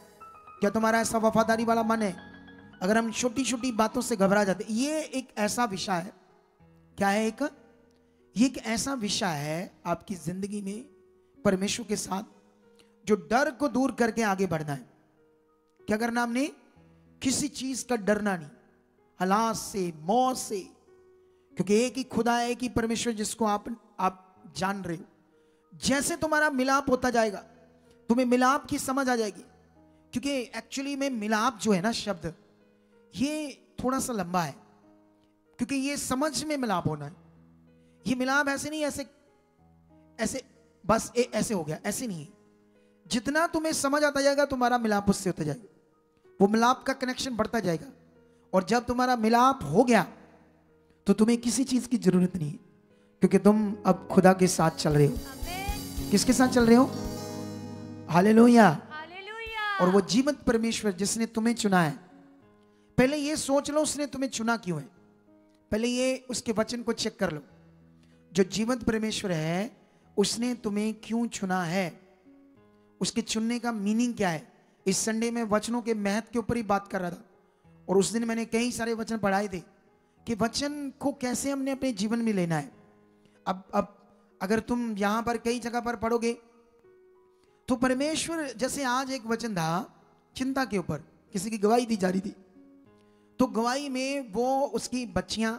क्या तुम्हारा ऐसा वफादारी वाला मन है? अगर हम छोटी छोटी बातों से घबरा जाते, ये एक ऐसा विषय है। क्या है? ये एक ऐसा विषय है आपकी जिंदगी में परमेश्वर के साथ, जो डर को दूर करके आगे बढ़ना है। क्या करना हमने? किसी चीज का डरना नहीं, हालात से, मौत से, क्योंकि एक ही खुदा है, एक ही परमेश्वर जिसको आप जान रहे हो। जैसे तुम्हारा मिलाप होता जाएगा, तुम्हें मिलाप की समझ आ जाएगी। क्योंकि एक्चुअली में मिलाप जो है ना शब्द, ये थोड़ा सा लंबा है, क्योंकि ये समझ में मिलाप होना है। ये मिलाप ऐसे नहीं, ऐसे बस ऐसे हो गया, ऐसे नहीं है। जितना तुम्हें समझ आता जाएगा तुम्हारा मिलाप उससे होता जाएगा, वो मिलाप का कनेक्शन बढ़ता जाएगा। और जब तुम्हारा मिलाप हो गया तो तुम्हें किसी चीज की जरूरत नहीं है, क्योंकि तुम अब खुदा के साथ चल रहे हो। किसके साथ चल रहे हो? हालेलुया। और वो जीवंत परमेश्वर जिसने तुम्हें चुना है, पहले ये सोच लो उसने तुम्हें चुना क्यों है। पहले ये उसके वचन को चेक कर लो। जो जीवंत परमेश्वर है उसने तुम्हें क्यों चुना है, उसके चुनने का मीनिंग क्या है। इस संडे में वचनों के महत्व के ऊपर ही बात कर रहा था, और उस दिन मैंने कई सारे वचन पढ़ाए थे कि वचन को कैसे हमने अपने जीवन में लेना है। अब अगर तुम यहां पर कई जगह पर पढ़ोगे तो परमेश्वर, जैसे आज एक वचन था चिंता के ऊपर, किसी की गवाही दी जा रही थी, तो गवाही में वो उसकी बच्चियां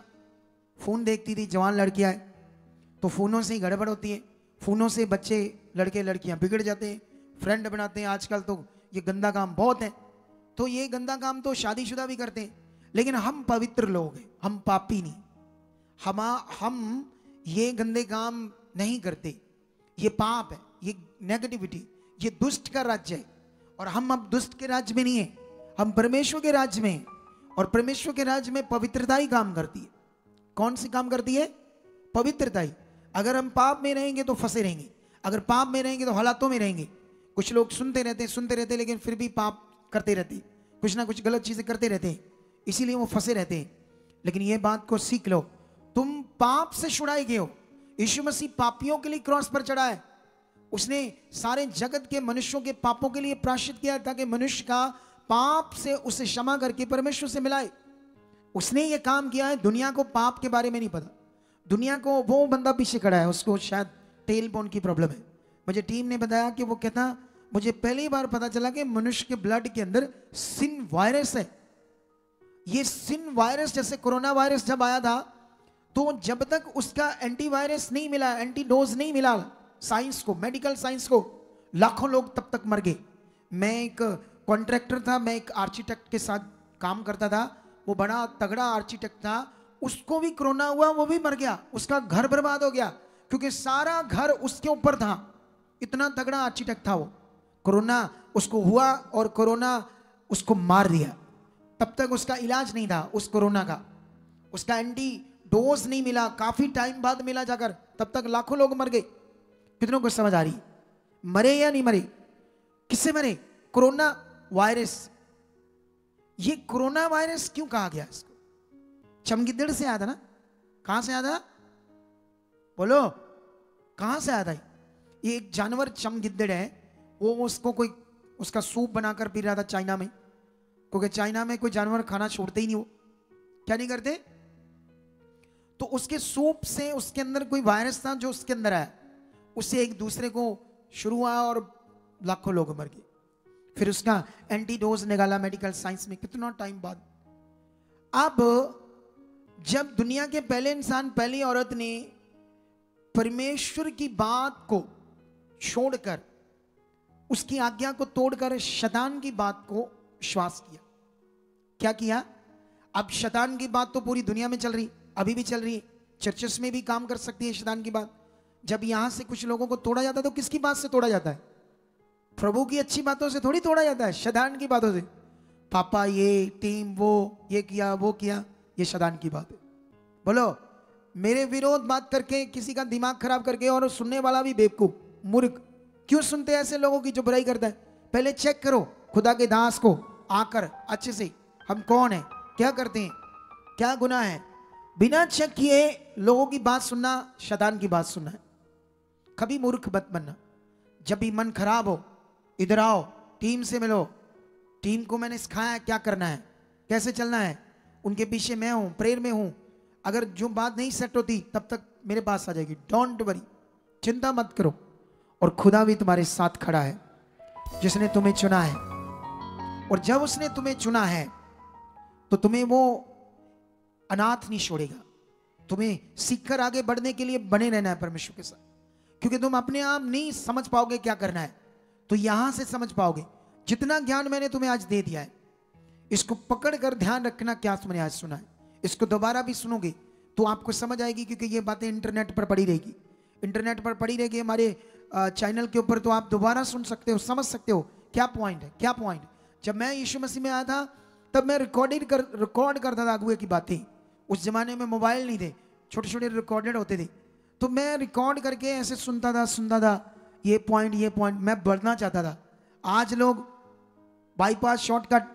फोन देखती थी, जवान लड़कियां, तो फोनों से ही गड़बड़ होती है, फोनों से बच्चे लड़के लड़कियां बिगड़ जाते हैं, फ्रेंड बनाते हैं। आजकल तो ये गंदा काम बहुत है, तो ये गंदा काम तो शादीशुदा भी करते हैं, लेकिन हम पवित्र लोग हैं, हम पापी नहीं। हम ये गंदे काम नहीं करते, ये पाप है, ये नेगेटिविटी, ये दुष्ट का राज्य है। और हम अब दुष्ट के राज्य में नहीं है, हम परमेश्वर के राज्य में हैं। और परमेश्वर के राज्य में पवित्रता ही काम करती है। कौन सी काम करती है? पवित्रता ही। अगर हम पाप में रहेंगे तो फंसे रहेंगे, अगर पाप में रहेंगे तो हालातों में रहेंगे। कुछ लोग सुनते रहते लेकिन फिर भी पाप करते रहते, कुछ ना कुछ गलत चीजें करते रहते हैं, इसीलिए वो फंसे रहते हैं। लेकिन ये बात को सीख लो, तुम पाप से छुड़ाए गए हो। यीशु मसीह पापियों के लिए क्रॉस पर चढ़ा है, उसने सारे जगत के मनुष्यों के पापों के लिए प्रायश्चित किया ताकि मनुष्य का पाप से उसे क्षमा करके परमेश्वर से मिलाए। उसने ये काम किया है। दुनिया को पाप के बारे में नहीं पता, दुनिया को वो बंदा पीछे खड़ा है, उसको शायद टेल बोन की प्रॉब्लम है। मुझे टीम ने बताया कि वो कहता, मुझे पहली बार पता चला कि मनुष्य के ब्लड के अंदर सिन वायरस है। ये सिन वायरस, जैसे कोरोना वायरस जब आया था, तो जब तक उसका एंटीवायरस नहीं मिला, एंटीडोज नहीं मिला साइंस को, मेडिकल साइंस को, लाखों लोग तब तक मर गए। मैं एक कॉन्ट्रैक्टर था, मैं एक आर्किटेक्ट के साथ काम करता था, वो बड़ा तगड़ा आर्किटेक्ट था, उसको भी कोरोना हुआ, वो भी मर गया, उसका घर बर्बाद हो गया, क्योंकि सारा घर उसके ऊपर था, इतना तगड़ा आर्किटेक्ट था वो। कोरोना उसको हुआ और कोरोना उसको मार दिया। तब तक उसका इलाज नहीं था उस कोरोना का, उसका एंटी डोज नहीं मिला, काफी टाइम बाद मिला जाकर, तब तक लाखों लोग मर गए। कितनों को समझ आ रही? मरे या नहीं मरे? किससे मरे? Corona virus. ये कोरोना वायरस क्यों कहा गया इसको? चमगिद्दड़ से आया था ना? कहां से आया था? बोलो, कहां से आया था? ये एक जानवर चमगिद्दड़ है, वो उसको कोई उसका सूप बनाकर पी रहा था चाइना में, क्योंकि चाइना में कोई जानवर खाना छोड़ते ही नहीं, वो क्या नहीं करते। तो उसके सूप से उसके अंदर कोई वायरस था जो उसके अंदर आया, उससे एक दूसरे को शुरू हुआ और लाखों लोग मर गए। फिर उसका एंटीडोज निकाला मेडिकल साइंस में, कितना टाइम बाद। अब जब दुनिया के पहले इंसान, पहली औरत ने परमेश्वर की बात को छोड़कर, उसकी आज्ञा को तोड़कर शैतान की बात को विश्वास किया, क्या किया? अब शैतान की बात तो पूरी दुनिया में चल रही, अभी भी चल रही है, चर्चेस में भी काम कर सकती है शैतान की बात। जब यहां से कुछ लोगों को तोड़ा जाता है तो किसकी बात से तोड़ा जाता है? प्रभु की अच्छी बातों से थोड़ी तोड़ा जाता है, शैतान की बातों से। पापा ये टीम वो ये किया वो किया, ये शैतान की बात है। बोलो, मेरे विरोध बात करके किसी का दिमाग खराब करके, और सुनने वाला भी बेवकूफ मूर्ख। क्यों सुनते हैं ऐसे लोगों की जो बुराई करता है? पहले चेक करो खुदा के दास को आकर अच्छे से, हम कौन है, क्या करते हैं, क्या गुनाह है। बिना चेक किए लोगों की बात सुनना शैतान की बात सुनना है। कभी मूर्ख मत बनना। जब भी मन खराब हो, इधर आओ, टीम से मिलो, टीम को मैंने सिखाया है क्या करना है, कैसे चलना है, उनके पीछे मैं हूं, प्रेयर में हूं। अगर जो बात नहीं सेट होती तब तक मेरे पास आ जाएगी, डोंट वरी, चिंता मत करो। और खुदा भी तुम्हारे साथ खड़ा है, जिसने तुम्हें चुना है। और जब उसने तुम्हें चुना है तो तुम्हें वो अनाथ नहीं छोड़ेगा। तुम्हें सीखकर आगे बढ़ने के लिए बने रहना है परमेश्वर के साथ, क्योंकि तुम अपने आप नहीं समझ पाओगे क्या करना है, तो यहां से समझ पाओगे। जितना ज्ञान मैंने तुम्हें आज दे दिया है, इसको पकड़कर ध्यान रखना क्या तुमने आज सुना है। इसको दोबारा भी सुनोगे तो आपको समझ आएगी, क्योंकि ये बातें इंटरनेट पर पड़ी रहेगी, इंटरनेट पर पड़ी रहेगी हमारे चैनल के ऊपर, तो आप दोबारा सुन सकते हो, समझ सकते हो क्या पॉइंट है, क्या पॉइंट। जब मैं यीशु मसीह में आया था तब मैं रिकॉर्ड करता था अगुए की बातें। उस जमाने में मोबाइल नहीं थे, छोटे छोटे रिकॉर्डेड होते थे, तो मैं रिकॉर्ड करके ऐसे सुनता था, ये पॉइंट मैं बढ़ना चाहता था। आज लोग बाईपास शॉर्टकट